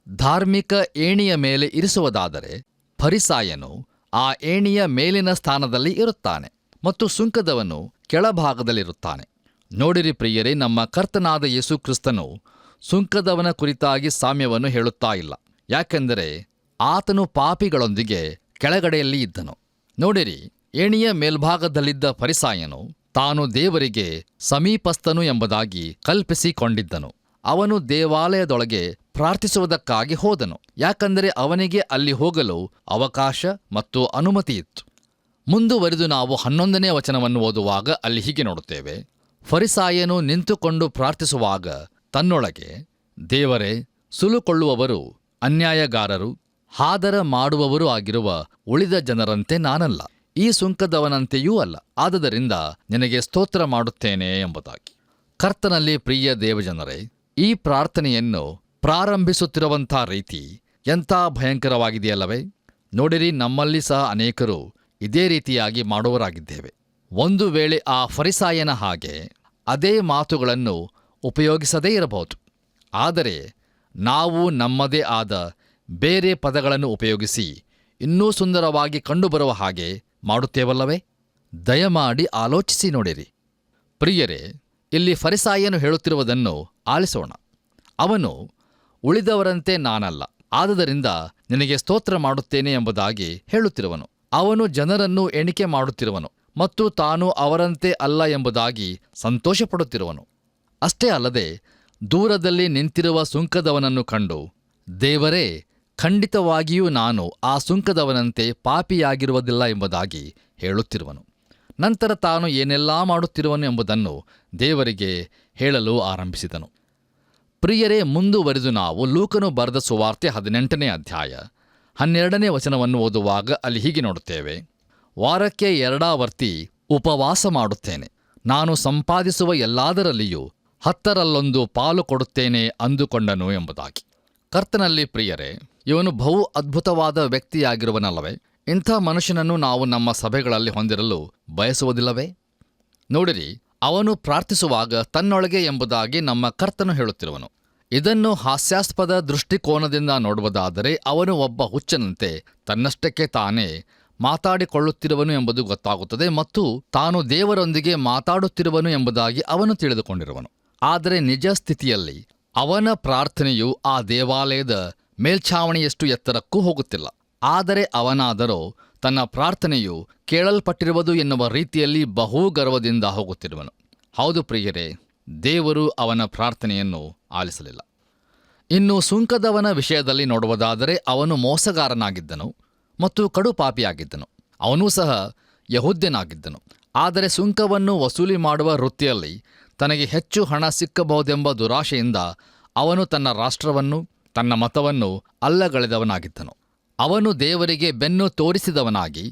ಧಾರ್ಮಿಕ ಏಣಿಯ ಮೇಲೆ ಇರಿಸುವುದಾದರೆ ಫರಿಸಾಯನು ಆ ಏಣಿಯ ಮೇಲಿನ ಸ್ಥಾನದಲ್ಲಿ ಇರುತ್ತಾನೆ ಮತ್ತು ಸುಂಕದವನು ಕೆಳಭಾಗದಲ್ಲಿರುತ್ತಾನೆ. ನೋಡಿರಿ ಪ್ರಿಯರೇ, ನಮ್ಮ ಕರ್ತನಾದ ಯೇಸು ಕ್ರಿಸ್ತನು ಸುಂಕದವನ ಕುರಿತಾಗಿ ಸಾಮ್ಯವನ್ನು ಹೇಳುತ್ತಾ ಇಲ್ಲ. ಯಾಕೆಂದರೆ ಆತನು ಪಾಪಿಗಳೊಂದಿಗೆ ಕೆಳಗಡೆಯಲ್ಲಿ ಇದ್ದನು. ನೋಡಿರಿ, ಏಣಿಯ ಮೇಲ್ಭಾಗದಲ್ಲಿದ್ದ ಫರಿಸಾಯನು ತಾನು ದೇವರಿಗೆ ಸಮೀಪಸ್ಥನು ಎಂಬುದಾಗಿ ಕಲ್ಪಿಸಿಕೊಂಡಿದ್ದನು. ಅವನು ದೇವಾಲಯದೊಳಗೆ ಪ್ರಾರ್ಥಿಸುವುದಕ್ಕಾಗಿ ಹೋದನು. ಯಾಕಂದರೆ ಅವನಿಗೆ ಅಲ್ಲಿ ಹೋಗಲು ಅವಕಾಶ ಮತ್ತು ಅನುಮತಿ ಇತ್ತು. ಮುಂದುವರಿದು ನಾವು 11ನೇ ವಚನವನ್ನು ಓದುವಾಗ ಅಲ್ಲಿ ಹೀಗೆ ನೋಡುತ್ತೇವೆ. ಫರಿಸಾಯನು ನಿಂತುಕೊಂಡು ಪ್ರಾರ್ಥಿಸುವಾಗ ತನ್ನೊಳಗೆ, ದೇವರೇ, ಸುಲುಕೊಳ್ಳುವವರು ಅನ್ಯಾಯಗಾರರು, ಹಾದರ ಮಾಡುವವರು ಆಗಿರುವ ಉಳಿದ ಜನರಂತೆ ನಾನಲ್ಲ, ಈ ಸುಂಕದವನಂತೆಯೂ ಅಲ್ಲ. ಆದುದರಿಂದ ನಿನಗೆ ಸ್ತೋತ್ರ ಮಾಡುತ್ತೇನೆ ಎಂಬುದಾಗಿ. ಕರ್ತನಲ್ಲಿ ಪ್ರಿಯ ದೇವಜನರೇ, ಈ ಪ್ರಾರ್ಥನೆಯನ್ನು ಪ್ರಾರಂಭಿಸುತ್ತಿರುವಂಥ ರೀತಿ ಎಂಥ ಭಯಂಕರವಾಗಿದೆಯಲ್ಲವೇ? ನೋಡಿರಿ, ನಮ್ಮಲ್ಲಿ ಸಹ ಅನೇಕರು ಇದೇ ರೀತಿಯಾಗಿ ಮಾಡುವರಾಗಿದ್ದೇವೆ. ಒಂದು ವೇಳೆ ಆ ಫರಿಸಾಯನ ಹಾಗೆ ಅದೇ ಮಾತುಗಳನ್ನು ಉಪಯೋಗಿಸದೇ ಇರಬಹುದು. ಆದರೆ ನಾವು ನಮ್ಮದೇ ಆದ ಬೇರೆ ಪದಗಳನ್ನು ಉಪಯೋಗಿಸಿ ಇನ್ನೂ ಸುಂದರವಾಗಿ ಕಂಡುಬರುವ ಹಾಗೆ ಮಾಡುತ್ತೇವಲ್ಲವೇ? ದಯಮಾಡಿ ಆಲೋಚಿಸಿ ನೋಡಿರಿ. ಪ್ರಿಯರೇ, ಇಲ್ಲಿ ಫರಿಸಾಯನು ಹೇಳುತ್ತಿರುವುದನ್ನು ಆಲಿಸೋಣ. ಅವನು ಉಳಿದವರಂತೆ ನಾನಲ್ಲ, ಆದುದರಿಂದ ನಿನಗೆ ಸ್ತೋತ್ರ ಮಾಡುತ್ತೇನೆ ಎಂಬುದಾಗಿ ಹೇಳುತ್ತಿರುವನು. ಅವನು ಜನರನ್ನು ಎಣಿಕೆ ಮಾಡುತ್ತಿರುವನು ಮತ್ತು ತಾನು ಅವರಂತೆ ಅಲ್ಲ ಎಂಬುದಾಗಿ ಸಂತೋಷಪಡುತ್ತಿರುವನು. ಅಷ್ಟೇ ಅಲ್ಲದೆ ದೂರದಲ್ಲಿ ನಿಂತಿರುವ ಸುಂಕದವನನ್ನು ಕಂಡು, ದೇವರೇ, ಖಂಡಿತವಾಗಿಯೂ ನಾನು ಆ ಸುಂಕದವನಂತೆ ಪಾಪಿಯಾಗಿರುವುದಿಲ್ಲ ಎಂಬುದಾಗಿ ಹೇಳುತ್ತಿರುವನು. ನಂತರ ತಾನು ಏನೆಲ್ಲಾ ಮಾಡುತ್ತಿರುವನು ಎಂಬುದನ್ನು ದೇವರಿಗೆ ಹೇಳಲು ಆರಂಭಿಸಿದನು. ಪ್ರಿಯರೇ, ಮುಂದುವರಿದು ನಾವು ಲೂಕನು ಬರೆದ ಸುವಾರ್ತೆ 18ನೇ ಅಧ್ಯಾಯ 12ನೇ ವಚನವನ್ನು ಓದುವಾಗ ಅಲ್ಲಿ ಹೀಗೆ ನೋಡುತ್ತೇವೆ. ವಾರಕ್ಕೆ 2 ವರ್ತಿ ಉಪವಾಸ ಮಾಡುತ್ತೇನೆ, ನಾನು ಸಂಪಾದಿಸುವ ಎಲ್ಲದರಲ್ಲಿಯೂ 10ರಲ್ಲೊಂದು ಪಾಲು ಕೊಡುತ್ತೇನೆ ಅಂದುಕೊಂಡನು ಎಂಬುದಾಗಿ. ಕರ್ತನಲ್ಲಿ ಪ್ರಿಯರೇ, ಇವನು ಬಹು ಅದ್ಭುತವಾದ ವ್ಯಕ್ತಿಯಾಗಿರುವನಲ್ಲವೇ? ಇಂಥ ಮನುಷ್ಯನನ್ನು ನಾವು ನಮ್ಮ ಸಭೆಗಳಲ್ಲಿ ಹೊಂದಿರಲು ಬಯಸುವುದಿಲ್ಲವೇ? ನೋಡಿರಿ, ಅವನು ಪ್ರಾರ್ಥಿಸುವಾಗ ತನ್ನೊಳಗೆ ಎಂಬುದಾಗಿ ನಮ್ಮ ಕರ್ತನು ಹೇಳುತ್ತಿರುವನು. ಇದನ್ನು ಹಾಸ್ಯಾಸ್ಪದ ದೃಷ್ಟಿಕೋನದಿಂದ ನೋಡುವುದಾದರೆ ಅವನು ಒಬ್ಬ ಹುಚ್ಚನಂತೆ ತನ್ನಷ್ಟಕ್ಕೆ ತಾನೇ ಮಾತಾಡಿಕೊಳ್ಳುತ್ತಿರುವನು ಎಂಬುದು ಗೊತ್ತಾಗುತ್ತದೆ ಮತ್ತು ತಾನು ದೇವರೊಂದಿಗೆ ಮಾತಾಡುತ್ತಿರುವನು ಎಂಬುದಾಗಿ ಅವನು ತಿಳಿದುಕೊಂಡಿರುವನು. ಆದರೆ ನಿಜ ಸ್ಥಿತಿಯಲ್ಲಿ ಅವನ ಪ್ರಾರ್ಥನೆಯು ಆ ದೇವಾಲಯದ ಮೇಲ್ಛಾವಣಿಯಷ್ಟು ಎತ್ತರಕ್ಕೂ ಹೋಗುತ್ತಿಲ್ಲ. ಆದರೆ ಅವನಾದರೋ ತನ್ನ ಪ್ರಾರ್ಥನೆಯು ಕೇಳಲ್ಪಟ್ಟಿರುವುದು ಎನ್ನುವ ರೀತಿಯಲ್ಲಿ ಬಹು ಗರ್ವದಿಂದ ಹೋಗುತ್ತಿರುವನು. ಹೌದು ಪ್ರಿಯರೇ, ದೇವರು ಅವನ ಪ್ರಾರ್ಥನೆಯನ್ನು ಆಲಿಸಲಿಲ್ಲ. ಇನ್ನು ಸುಂಕದವನ ವಿಷಯದಲ್ಲಿ ನೋಡುವುದಾದರೆ ಅವನು ಮೋಸಗಾರನಾಗಿದ್ದನು ಮತ್ತು ಕಡುಪಾಪಿಯಾಗಿದ್ದನು. ಅವನೂ ಸಹ ಯಹೂದ್ಯನಾಗಿದ್ದನು. ಆದರೆ ಸುಂಕವನ್ನು ವಸೂಲಿ ಮಾಡುವ ವೃತ್ತಿಯಲ್ಲಿ ತನಗೆ ಹೆಚ್ಚು ಹಣ ಸಿಕ್ಕಬಹುದೆಂಬ ದುರಾಶೆಯಿಂದ ಅವನು ತನ್ನ ರಾಷ್ಟ್ರವನ್ನು ತನ್ನ ಮತವನ್ನು ಅಲ್ಲಗಳೆದವನಾಗಿದ್ದನು. ಅವನು ದೇವರಿಗೆ ಬೆನ್ನು ತೋರಿಸಿದವನಾಗಿ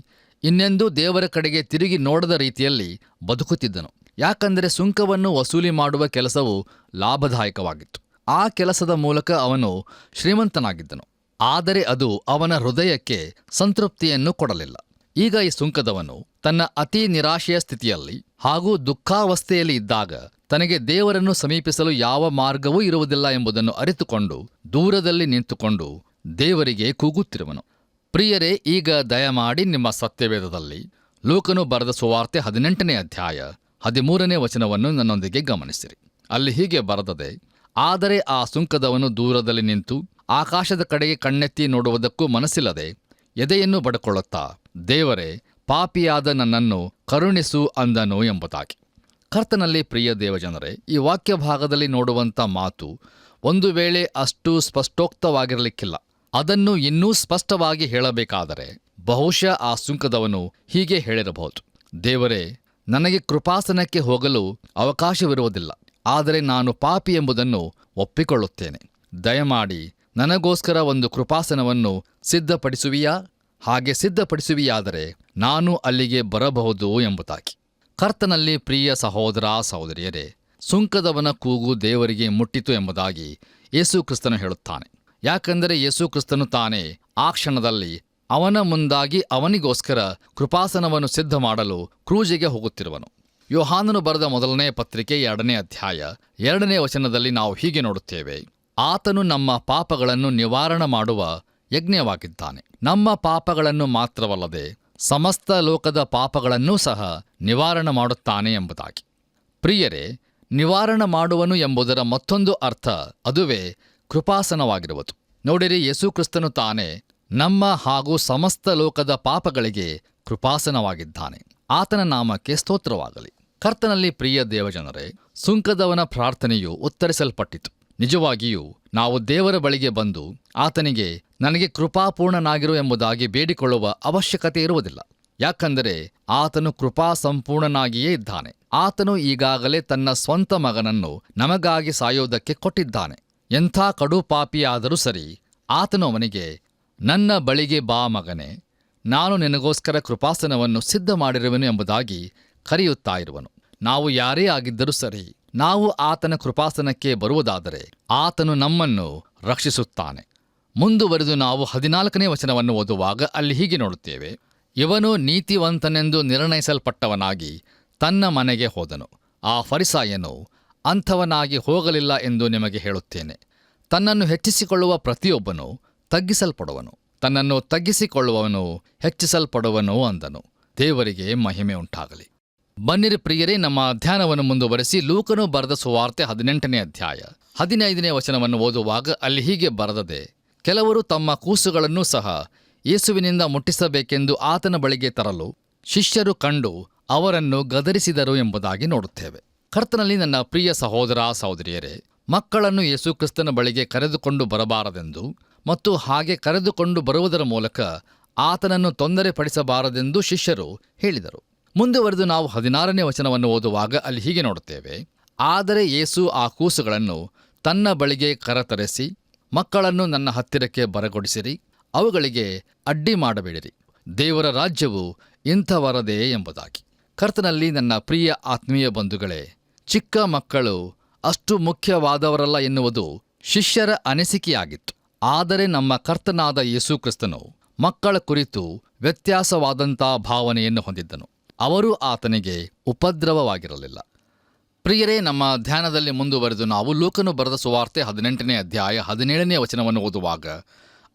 ಇನ್ನೆಂದೂ ದೇವರ ಕಡೆಗೆ ತಿರುಗಿ ನೋಡದ ರೀತಿಯಲ್ಲಿ ಬದುಕುತ್ತಿದ್ದನು. ಯಾಕಂದರೆ ಸುಂಕವನ್ನು ವಸೂಲಿ ಮಾಡುವ ಕೆಲಸವು ಲಾಭದಾಯಕವಾಗಿತ್ತು. ಆ ಕೆಲಸದ ಮೂಲಕ ಅವನು ಶ್ರೀಮಂತನಾಗಿದ್ದನು. ಆದರೆ ಅದು ಅವನ ಹೃದಯಕ್ಕೆ ಸಂತೃಪ್ತಿಯನ್ನು ಕೊಡಲಿಲ್ಲ. ಈಗ ಈ ಸುಂಕದವನು ತನ್ನ ಅತಿ ನಿರಾಶೆಯ ಸ್ಥಿತಿಯಲ್ಲಿ ಹಾಗೂ ದುಃಖಾವಸ್ಥೆಯಲ್ಲಿ ಇದ್ದಾಗ ತನಗೆ ದೇವರನ್ನು ಸಮೀಪಿಸಲು ಯಾವ ಮಾರ್ಗವೂ ಇರುವುದಿಲ್ಲ ಎಂಬುದನ್ನು ಅರಿತುಕೊಂಡು ದೂರದಲ್ಲಿ ನಿಂತುಕೊಂಡು ದೇವರಿಗೆ ಕೂಗುತ್ತಿರುವನು. ಪ್ರಿಯರೇ, ಈಗ ದಯಮಾಡಿ ನಿಮ್ಮ ಸತ್ಯವೇದದಲ್ಲಿ ಲೂಕನು ಬರೆದ ಸುವಾರ್ತೆ 18ನೇ ಅಧ್ಯಾಯ 13ನೇ ವಚನವನ್ನು ನನ್ನೊಂದಿಗೆ ಗಮನಿಸಿರಿ. ಅಲ್ಲಿ ಹೀಗೆ ಬರೆದದೆ, ಆದರೆ ಆ ಸುಂಕದವನು ದೂರದಲ್ಲಿ ನಿಂತು ಆಕಾಶದ ಕಡೆಗೆ ಕಣ್ಣೆತ್ತಿ ನೋಡುವುದಕ್ಕೂ ಮನಸ್ಸಿಲ್ಲದೆ ಎದೆಯನ್ನು ಬಡಕೊಳ್ಳುತ್ತಾ, ದೇವರೇ, ಪಾಪಿಯಾದ ನನ್ನನ್ನು ಕರುಣಿಸು ಅಂದನು ಎಂಬುದಾಗಿ. ಕರ್ತನಲ್ಲಿ ಪ್ರಿಯ ದೇವಜನರೇ, ಈ ವಾಕ್ಯ ಭಾಗದಲ್ಲಿ ನೋಡುವಂಥ ಮಾತು ಒಂದು ವೇಳೆ ಅಷ್ಟು ಸ್ಪಷ್ಟೋಕ್ತವಾಗಿರಲಿಕ್ಕಿಲ್ಲ. ಅದನ್ನು ಇನ್ನೂ ಸ್ಪಷ್ಟವಾಗಿ ಹೇಳಬೇಕಾದರೆ ಬಹುಶಃ ಆ ಸುಂಕದವನು ಹೀಗೆ ಹೇಳಿರಬಹುದು, ದೇವರೇ, ನನಗೆ ಕೃಪಾಸನಕ್ಕೆ ಹೋಗಲು ಅವಕಾಶವಿರುವುದಿಲ್ಲ, ಆದರೆ ನಾನು ಪಾಪಿ ಎಂಬುದನ್ನು ಒಪ್ಪಿಕೊಳ್ಳುತ್ತೇನೆ. ದಯಮಾಡಿ ನನಗೋಸ್ಕರ ಒಂದು ಕೃಪಾಸನವನ್ನು ಸಿದ್ಧಪಡಿಸುವಿಯಾ? ಹಾಗೆ ಸಿದ್ಧಪಡಿಸುವಿಯಾದರೆ ನಾನು ಅಲ್ಲಿಗೆ ಬರಬಹುದು ಎಂಬುದಾಗಿ. ಕರ್ತನಲ್ಲಿ ಪ್ರಿಯ ಸಹೋದರ ಸಹೋದರಿಯರೇ, ಸುಂಕದವನ ಕೂಗು ದೇವರಿಗೆ ಮುಟ್ಟಿತು ಎಂಬುದಾಗಿ ಯೇಸು ಕ್ರಿಸ್ತನು ಹೇಳುತ್ತಾನೆ. ಯಾಕೆಂದರೆ ಯೇಸು ಕ್ರಿಸ್ತನು ತಾನೇ ಆ ಕ್ಷಣದಲ್ಲಿ ಅವನ ಮುಂದಾಗಿ ಅವನಿಗೋಸ್ಕರ ಕೃಪಾಸನವನ್ನು ಸಿದ್ಧ ಮಾಡಲು ಕ್ರೂಜಿಗೆ ಹೋಗುತ್ತಿರುವನು. ಯೋಹಾನನು ಬರೆದ ಮೊದಲನೇ ಪತ್ರಿಕೆ 2ನೇ ಅಧ್ಯಾಯ 2ನೇ ವಚನದಲ್ಲಿ ನಾವು ಹೀಗೆ ನೋಡುತ್ತೇವೆ, ಆತನು ನಮ್ಮ ಪಾಪಗಳನ್ನು ನಿವಾರಣೆ ಮಾಡುವ ಯಜ್ಞವಾಗಿದ್ದಾನೆ. ನಮ್ಮ ಪಾಪಗಳನ್ನು ಮಾತ್ರವಲ್ಲದೆ ಸಮಸ್ತ ಲೋಕದ ಪಾಪಗಳನ್ನೂ ಸಹ ನಿವಾರಣೆ ಮಾಡುತ್ತಾನೆ ಎಂಬುದಾಗಿ. ಪ್ರಿಯರೇ, ನಿವಾರಣೆ ಮಾಡುವನು ಎಂಬುದರ ಮತ್ತೊಂದು ಅರ್ಥ ಅದುವೇ ಕೃಪಾಸನವಾಗಿರುವುದು. ನೋಡಿರಿ, ಯೇಸು ಕ್ರಿಸ್ತನು ತಾನೇ ನಮ್ಮ ಹಾಗೂ ಸಮಸ್ತ ಲೋಕದ ಪಾಪಗಳಿಗೆ ಕೃಪಾಸನವಾಗಿದ್ದಾನೆ. ಆತನ ನಾಮಕ್ಕೆ ಸ್ತೋತ್ರವಾಗಲಿ. ಕರ್ತನಲ್ಲಿ ಪ್ರಿಯ ದೇವಜನರೇ, ಸುಂಕದವನ ಪ್ರಾರ್ಥನೆಯು ಉತ್ತರಿಸಲ್ಪಟ್ಟಿತು. ನಿಜವಾಗಿಯೂ ನಾವು ದೇವರ ಬಳಿಗೆ ಬಂದು ಆತನಿಗೆ ನನಗೆ ಕೃಪಾಪೂರ್ಣನಾಗಿರು ಎಂಬುದಾಗಿ ಬೇಡಿಕೊಳ್ಳುವ ಅವಶ್ಯಕತೆ ಇರುವುದಿಲ್ಲ. ಯಾಕಂದರೆ ಆತನು ಕೃಪಾ ಸಂಪೂರ್ಣನಾಗಿಯೇ ಇದ್ದಾನೆ. ಆತನು ಈಗಾಗಲೇ ತನ್ನ ಸ್ವಂತ ಮಗನನ್ನು ನಮಗಾಗಿ ಸಾಯೋದಕ್ಕೆ ಕೊಟ್ಟಿದ್ದಾನೆ. ಎಂಥ ಕಡು ಪಾಪಿಯಾದರೂ ಸರಿ, ಆತನು ಅವನಿಗೆ, ನನ್ನ ಬಳಿಗೆ ಬಾ ಮಗನೇ, ನಾನು ನಿನಗೋಸ್ಕರ ಕೃಪಾಸನವನ್ನು ಸಿದ್ಧ ಮಾಡಿರುವೆನು ಎಂಬುದಾಗಿ ಕರೆಯುತ್ತಾ ಇರುವನು. ನಾವು ಯಾರೇ ಆಗಿದ್ದರೂ ಸರಿ, ನಾವು ಆತನ ಕೃಪಾಸನಕ್ಕೆ ಬರುವುದಾದರೆ ಆತನು ನಮ್ಮನ್ನು ರಕ್ಷಿಸುತ್ತಾನೆ. ಮುಂದುವರೆದು ನಾವು 14ನೇ ವಚನವನ್ನು ಓದುವಾಗ ಅಲ್ಲಿ ಹೀಗೆ ನೋಡುತ್ತೇವೆ, ಇವನು ನೀತಿವಂತನೆಂದು ನಿರ್ಣಯಿಸಲ್ಪಟ್ಟವನಾಗಿ ತನ್ನ ಮನೆಗೆ ಹೋದನು. ಆ ಫರಿಸಾಯನು ಅಂಥವನಾಗಿ ಹೋಗಲಿಲ್ಲ ಎಂದು ನಿಮಗೆ ಹೇಳುತ್ತೇನೆ. ತನ್ನನ್ನು ಹೆಚ್ಚಿಸಿಕೊಳ್ಳುವ ಪ್ರತಿಯೊಬ್ಬನು ತಗ್ಗಿಸಲ್ಪಡುವನು, ತನ್ನನ್ನು ತಗ್ಗಿಸಿಕೊಳ್ಳುವವನು ಹೆಚ್ಚಿಸಲ್ಪಡುವನು ಅಂದನು. ದೇವರಿಗೆ ಮಹಿಮೆ ಉಂಟಾಗಲಿ. ಬನ್ನಿರಿ ಪ್ರಿಯರೇ, ನಮ್ಮ ಧ್ಯಾನವನ್ನು ಮುಂದುವರೆಸಿ ಲೂಕನು ಬರೆದ ಸುವಾರ್ತೆ 18ನೇ ಅಧ್ಯಾಯ 15ನೇ ವಚನವನ್ನು ಓದುವಾಗ ಅಲ್ಲಿ ಹೀಗೆ ಬರೆದದೆ, ಕೆಲವರು ತಮ್ಮ ಕೂಸುಗಳನ್ನೂ ಸಹ ಯೇಸುವಿನಿಂದ ಮುಟ್ಟಿಸಬೇಕೆಂದು ಆತನ ಬಳಿಗೆ ತರಲು ಶಿಷ್ಯರು ಕಂಡು ಅವರನ್ನು ಗದರಿಸಿದರು ಎಂಬುದಾಗಿ ನೋಡುತ್ತೇವೆ. ಕರ್ತನಲ್ಲಿ ನನ್ನ ಪ್ರಿಯ ಸಹೋದರ ಸಹೋದರಿಯರೇ, ಮಕ್ಕಳನ್ನು ಯೇಸು ಕ್ರಿಸ್ತನ ಬಳಿಗೆ ಕರೆದುಕೊಂಡು ಬರಬಾರದೆಂದು ಮತ್ತು ಹಾಗೆ ಕರೆದುಕೊಂಡು ಬರುವುದರ ಮೂಲಕ ಆತನನ್ನು ತೊಂದರೆಪಡಿಸಬಾರದೆಂದು ಶಿಷ್ಯರು ಹೇಳಿದರು. ಮುಂದುವರೆದು ನಾವು 16ನೇ ವಚನವನ್ನು ಓದುವಾಗ ಅಲ್ಲಿ ಹೀಗೆ ನೋಡುತ್ತೇವೆ, ಆದರೆ ಯೇಸು ಆ ಕೂಸುಗಳನ್ನು ತನ್ನ ಬಳಿಗೆ ಕರೆತರಿಸಿ, ಮಕ್ಕಳನ್ನು ನನ್ನ ಹತ್ತಿರಕ್ಕೆ ಬರಗೊಡಿಸಿರಿ, ಅವುಗಳಿಗೆ ಅಡ್ಡಿ ಮಾಡಬೇಡಿರಿ, ದೇವರ ರಾಜ್ಯವು ಇಂಥವರದೇ ಎಂಬುದಾಗಿ. ಕರ್ತನಲ್ಲಿ ನನ್ನ ಪ್ರಿಯ ಆತ್ಮೀಯ ಬಂಧುಗಳೇ, ಚಿಕ್ಕ ಮಕ್ಕಳು ಅಷ್ಟು ಮುಖ್ಯವಾದವರಲ್ಲ ಎನ್ನುವುದು ಶಿಷ್ಯರ ಅನಿಸಿಕೆಯಾಗಿತ್ತು. ಆದರೆ ನಮ್ಮ ಕರ್ತನಾದ ಯೇಸು ಕ್ರಿಸ್ತನು ಮಕ್ಕಳ ಕುರಿತು ವ್ಯತ್ಯಾಸವಾದಂಥ ಭಾವನೆಯನ್ನು ಹೊಂದಿದ್ದನು. ಅವರು ಆತನಿಗೆ ಉಪದ್ರವವಾಗಿರಲಿಲ್ಲ. ಪ್ರಿಯರೇ, ನಮ್ಮ ಧ್ಯಾನದಲ್ಲಿ ಮುಂದುವರೆದು ನಾವು ಲೂಕನು ಬರೆದ ಸುವಾರ್ತೆ 18ನೇ ಅಧ್ಯಾಯ 17ನೇ ವಚನವನ್ನು ಓದುವಾಗ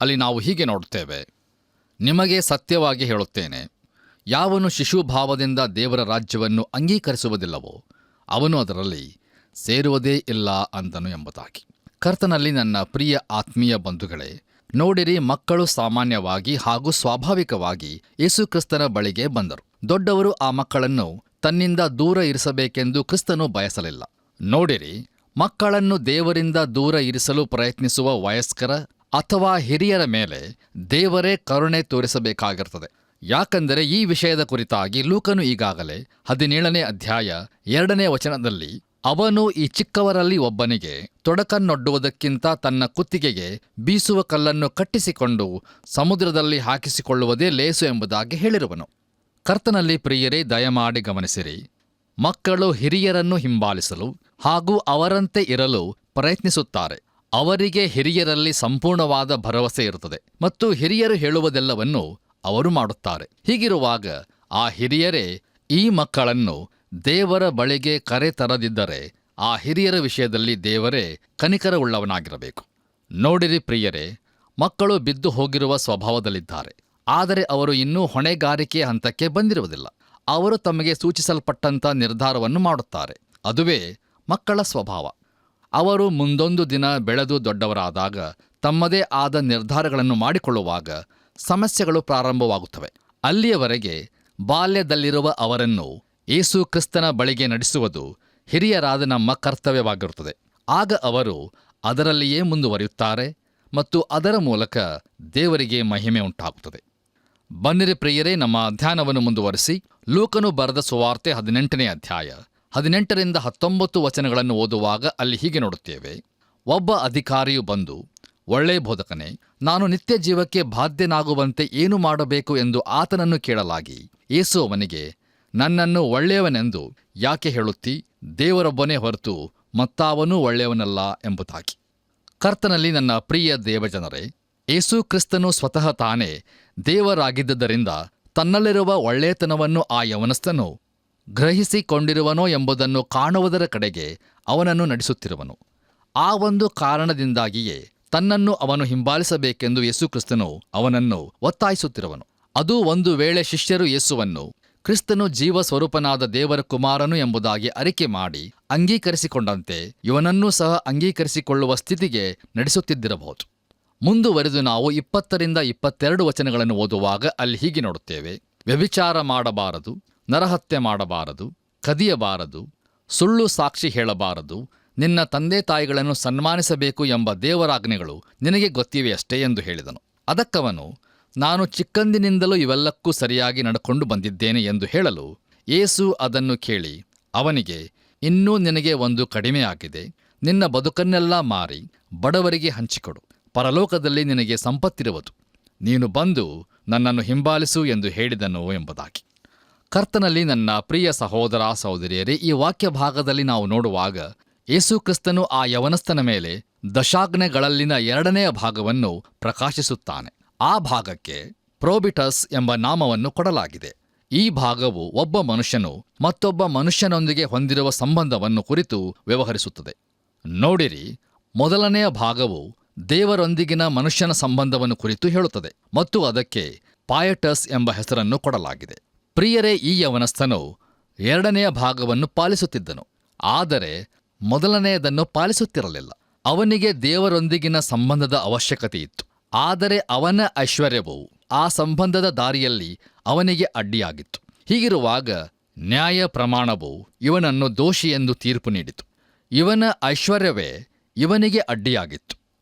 ಅಲ್ಲಿ ನಾವು ಹೀಗೆ ನೋಡುತ್ತೇವೆ, ನಿಮಗೆ ಸತ್ಯವಾಗಿ ಹೇಳುತ್ತೇನೆ, ಯಾವನು ಶಿಶುಭಾವದಿಂದ ದೇವರ ರಾಜ್ಯವನ್ನು ಅಂಗೀಕರಿಸುವುದಿಲ್ಲವೋ ಅವನು ಅದರಲ್ಲಿ ಸೇರುವುದೇ ಇಲ್ಲ ಅಂದನು ಎಂಬುದಾಗಿ. ಕರ್ತನಲ್ಲಿ ನನ್ನ ಪ್ರಿಯ ಆತ್ಮೀಯ ಬಂಧುಗಳೇ, ನೋಡಿರಿ, ಮಕ್ಕಳು ಸಾಮಾನ್ಯವಾಗಿ ಹಾಗೂ ಸ್ವಾಭಾವಿಕವಾಗಿ ಯೇಸು ಕ್ರಿಸ್ತನ ಬಳಿಗೆ ಬಂದರು. ದೊಡ್ಡವರು ಆ ಮಕ್ಕಳನ್ನು ತನ್ನಿಂದ ದೂರ ಇರಿಸಬೇಕೆಂದು ಕ್ರಿಸ್ತನು ಬಯಸಲಿಲ್ಲ. ನೋಡಿರಿ, ಮಕ್ಕಳನ್ನು ದೇವರಿಂದ ದೂರ ಇರಿಸಲು ಪ್ರಯತ್ನಿಸುವ ವಯಸ್ಕರ ಅಥವಾ ಹಿರಿಯರ ಮೇಲೆ ದೇವರೇ ಕರುಣೆ ತೋರಿಸಬೇಕಾಗಿರುತ್ತದೆ. ಯಾಕಂದರೆ ಈ ವಿಷಯದ ಕುರಿತಾಗಿ ಲೂಕನು ಈಗಾಗಲೇ 17ನೇ ಅಧ್ಯಾಯ 2ನೇ ವಚನದಲ್ಲಿ ಅವನು ಈ ಚಿಕ್ಕವರಲ್ಲಿ ಒಬ್ಬನಿಗೆ ತೊಡಕನ್ನೊಡ್ಡುವುದಕ್ಕಿಂತ ತನ್ನ ಕುತ್ತಿಗೆಗೆ ಬೀಸುವ ಕಲ್ಲನ್ನು ಕಟ್ಟಿಸಿಕೊಂಡು ಸಮುದ್ರದಲ್ಲಿ ಹಾಕಿಸಿಕೊಳ್ಳುವುದೇ ಲೇಸು ಎಂಬುದಾಗಿ ಹೇಳಿರುವನು. ಕರ್ತನಲ್ಲಿ ಪ್ರಿಯರೇ, ದಯಮಾಡಿ ಗಮನಿಸಿರಿ. ಮಕ್ಕಳು ಹಿರಿಯರನ್ನು ಹಿಂಬಾಲಿಸಲು ಹಾಗೂ ಅವರಂತೆ ಇರಲು ಪ್ರಯತ್ನಿಸುತ್ತಾರೆ. ಅವರಿಗೆ ಹಿರಿಯರಲ್ಲಿ ಸಂಪೂರ್ಣವಾದ ಭರವಸೆ ಇರುತ್ತದೆ ಮತ್ತು ಹಿರಿಯರು ಹೇಳುವುದೆಲ್ಲವನ್ನು ಅವರು ಮಾಡುತ್ತಾರೆ. ಹೀಗಿರುವಾಗ ಆ ಹಿರಿಯರೇ ಈ ಮಕ್ಕಳನ್ನು ದೇವರ ಬಳಿಗೆ ಕರೆ ತರದಿದ್ದರೆ ಆ ಹಿರಿಯರ ವಿಷಯದಲ್ಲಿ ದೇವರೇ ಕನಿಕರವುಳ್ಳವನಾಗಿರಬೇಕು. ನೋಡಿರಿ ಪ್ರಿಯರೇ, ಮಕ್ಕಳು ಬಿದ್ದು ಹೋಗಿರುವ ಸ್ವಭಾವದಲ್ಲಿದ್ದಾರೆ. ಆದರೆ ಅವರು ಇನ್ನೂ ಹೊಣೆಗಾರಿಕೆಯ ಹಂತಕ್ಕೆ ಬಂದಿರುವುದಿಲ್ಲ. ಅವರು ತಮಗೆ ಸೂಚಿಸಲ್ಪಟ್ಟಂಥ ನಿರ್ಧಾರವನ್ನು ಮಾಡುತ್ತಾರೆ. ಅದುವೇ ಮಕ್ಕಳ ಸ್ವಭಾವ. ಅವರು ಮುಂದೊಂದು ದಿನ ಬೆಳೆದು ದೊಡ್ಡವರಾದಾಗ ತಮ್ಮದೇ ಆದ ನಿರ್ಧಾರಗಳನ್ನು ಮಾಡಿಕೊಳ್ಳುವಾಗ ಸಮಸ್ಯೆಗಳು ಪ್ರಾರಂಭವಾಗುತ್ತವೆ. ಅಲ್ಲಿಯವರೆಗೆ ಬಾಲ್ಯದಲ್ಲಿರುವ ಅವರನ್ನು ಯೇಸು ಕ್ರಿಸ್ತನ ಬಳಿಗೆ ನಡೆಸುವುದು ಹಿರಿಯರಾದ ನಮ್ಮ ಕರ್ತವ್ಯವಾಗಿರುತ್ತದೆ. ಆಗ ಅವರು ಅದರಲ್ಲಿಯೇ ಮುಂದುವರಿಯುತ್ತಾರೆ ಮತ್ತು ಅದರ ಮೂಲಕ ದೇವರಿಗೆ ಮಹಿಮೆ ಉಂಟಾಗುತ್ತದೆ. ಬನ್ನಿರಿ ಪ್ರಿಯರೇ, ನಮ್ಮ ಧ್ಯಾನವನ್ನು ಮುಂದುವರಿಸಿ ಲೂಕನು ಬರೆದ ಸುವಾರ್ತೆ 18ನೇ ಅಧ್ಯಾಯ 18ರಿಂದ 19 ವಚನಗಳನ್ನು ಓದುವಾಗ ಅಲ್ಲಿ ಹೀಗೆ ನೋಡುತ್ತೇವೆ. ಒಬ್ಬ ಅಧಿಕಾರಿಯು ಬಂದು, ಒಳ್ಳೆ ಬೋಧಕನೇ, ನಾನು ನಿತ್ಯ ಜೀವಕ್ಕೆ ಬಾಧ್ಯನಾಗುವಂತೆ ಏನು ಮಾಡಬೇಕು ಎಂದು ಆತನನ್ನು ಕೇಳಲಾಗಿ, ಯೇಸು ಅವನಿಗೆ, ನನ್ನನ್ನು ಒಳ್ಳೆಯವನೆಂದು ಯಾಕೆ ಹೇಳುತ್ತೀ? ದೇವರೊಬ್ಬನೇ ಹೊರತು ಮತ್ತಾವನೂ ಒಳ್ಳೆಯವನಲ್ಲ ಎಂಬುದಾಗಿ. ಕರ್ತನಲ್ಲಿ ನನ್ನ ಪ್ರಿಯ ದೇವಜನರೇ, ಯೇಸು ಕ್ರಿಸ್ತನು ಸ್ವತಃ ತಾನೇ ದೇವರಾಗಿದ್ದರಿಂದ ತನ್ನಲ್ಲಿರುವ ಒಳ್ಳೆಯತನವನ್ನು ಆ ಯವನಸ್ಥನು ಗ್ರಹಿಸಿಕೊಂಡಿರುವನೋ ಎಂಬುದನ್ನು ಕಾಣುವುದರ ಕಡೆಗೆ ಅವನನ್ನು ನಡೆಸುತ್ತಿರುವನು. ಆ ಒಂದು ಕಾರಣದಿಂದಾಗಿಯೇ ತನ್ನನ್ನು ಅವನು ಹಿಂಬಾಲಿಸಬೇಕೆಂದು ಯೇಸುಕ್ರಿಸ್ತನು ಅವನನ್ನು ಒತ್ತಾಯಿಸುತ್ತಿರುವನು. ಅದು ಒಂದು ವೇಳೆ ಶಿಷ್ಯರು ಯೇಸುವನ್ನು ಕ್ರಿಸ್ತನು ಜೀವ ಸ್ವರೂಪನಾದ ದೇವರ ಕುಮಾರನು ಎಂಬುದಾಗಿ ಅರಿಕೆ ಮಾಡಿ ಅಂಗೀಕರಿಸಿಕೊಂಡಂತೆ ಇವನನ್ನೂ ಸಹ ಅಂಗೀಕರಿಸಿಕೊಳ್ಳುವ ಸ್ಥಿತಿಗೆ ನಡೆಸುತ್ತಿದ್ದಿರಬಹುದು. ಮುಂದುವರೆದು ನಾವು 20ರಿಂದ 22 ವಚನಗಳನ್ನು ಓದುವಾಗ ಅಲ್ಲಿ ಹೀಗೆ ನೋಡುತ್ತೇವೆ. ವ್ಯಭಿಚಾರ ಮಾಡಬಾರದು, ನರಹತ್ಯೆ ಮಾಡಬಾರದು, ಕದಿಯಬಾರದು, ಸುಳ್ಳು ಸಾಕ್ಷಿ ಹೇಳಬಾರದು, ನಿನ್ನ ತಂದೆ ತಾಯಿಗಳನ್ನು ಸನ್ಮಾನಿಸಬೇಕು ಎಂಬ ದೇವರಾಜ್ಞೆಗಳು ನಿನಗೆ ಗೊತ್ತಿವೆಯಷ್ಟೇ ಎಂದು ಹೇಳಿದನು. ಅದಕ್ಕವನು, ನಾನು ಚಿಕ್ಕಂದಿನಿಂದಲೂ ಇವೆಲ್ಲಕ್ಕೂ ಸರಿಯಾಗಿ ನಡ್ಕೊಂಡು ಬಂದಿದ್ದೇನೆ ಎಂದು ಹೇಳಲು, ಯೇಸು ಅದನ್ನು ಕೇಳಿ ಅವನಿಗೆ, ಇನ್ನೂ ನಿನಗೆ ಒಂದು ಕಡಿಮೆಯಾಗಿದೆ. ನಿನ್ನ ಬದುಕನ್ನೆಲ್ಲ ಮಾರಿ ಬಡವರಿಗೆ ಹಂಚಿಕೊಡು, ಪರಲೋಕದಲ್ಲಿ ನಿನಗೆ ಸಂಪತ್ತಿರುವುದು. ನೀನು ಬಂದು ನನ್ನನ್ನು ಹಿಂಬಾಲಿಸು ಎಂದು ಹೇಳಿದನು ಎಂಬುದಾಗಿ. ಕರ್ತನಲ್ಲಿ ನನ್ನ ಪ್ರಿಯ ಸಹೋದರ ಸಹೋದರಿಯರೇ, ಈ ವಾಕ್ಯ ಭಾಗದಲ್ಲಿ ನಾವು ನೋಡುವಾಗ ಯೇಸು ಕ್ರಿಸ್ತನು ಆ ಯವನಸ್ಥನ ಮೇಲೆ ದಶಾಜ್ಞೆಗಳಲ್ಲಿನ 2ನೆಯ ಭಾಗವನ್ನು ಪ್ರಕಾಶಿಸುತ್ತಾನೆ. ಆ ಭಾಗಕ್ಕೆ ಪ್ರೋಬಿಟಸ್ ಎಂಬ ನಾಮವನ್ನು ಕೊಡಲಾಗಿದೆ. ಈ ಭಾಗವು ಒಬ್ಬ ಮನುಷ್ಯನು ಮತ್ತೊಬ್ಬ ಮನುಷ್ಯನೊಂದಿಗೆ ಹೊಂದಿರುವ ಸಂಬಂಧವನ್ನು ಕುರಿತು ವ್ಯವಹರಿಸುತ್ತದೆ. ನೋಡಿರಿ, ಮೊದಲನೆಯ ಭಾಗವು ದೇವರೊಂದಿಗಿನ ಮನುಷ್ಯನ ಸಂಬಂಧವನ್ನು ಕುರಿತು ಹೇಳುತ್ತದೆ ಮತ್ತು ಅದಕ್ಕೆ ಪಾಯಟಸ್ ಎಂಬ ಹೆಸರನ್ನು ಕೊಡಲಾಗಿದೆ. ಪ್ರಿಯರೇ, ಈ ಯವನಸ್ಥನು 2ನೆಯ ಭಾಗವನ್ನು ಪಾಲಿಸುತ್ತಿದ್ದನು, ಆದರೆ ಮೊದಲನೆಯದನ್ನು ಪಾಲಿಸುತ್ತಿರಲಿಲ್ಲ. ಅವನಿಗೆ ದೇವರೊಂದಿಗಿನ ಸಂಬಂಧದ ಅವಶ್ಯಕತೆ ಇತ್ತು, ಆದರೆ ಅವನ ಐಶ್ವರ್ಯವು ಆ ಸಂಬಂಧದ ದಾರಿಯಲ್ಲಿ ಅವನಿಗೆ ಅಡ್ಡಿಯಾಗಿತ್ತು. ಹೀಗಿರುವಾಗ ನ್ಯಾಯ ಪ್ರಮಾಣವು ಇವನನ್ನು ದೋಷಿಯೆಂದು ತೀರ್ಪು ನೀಡಿತು. ಇವನ ಐಶ್ವರ್ಯವೇ ಇವನಿಗೆ ಅಡ್ಡಿಯಾಗಿತ್ತು.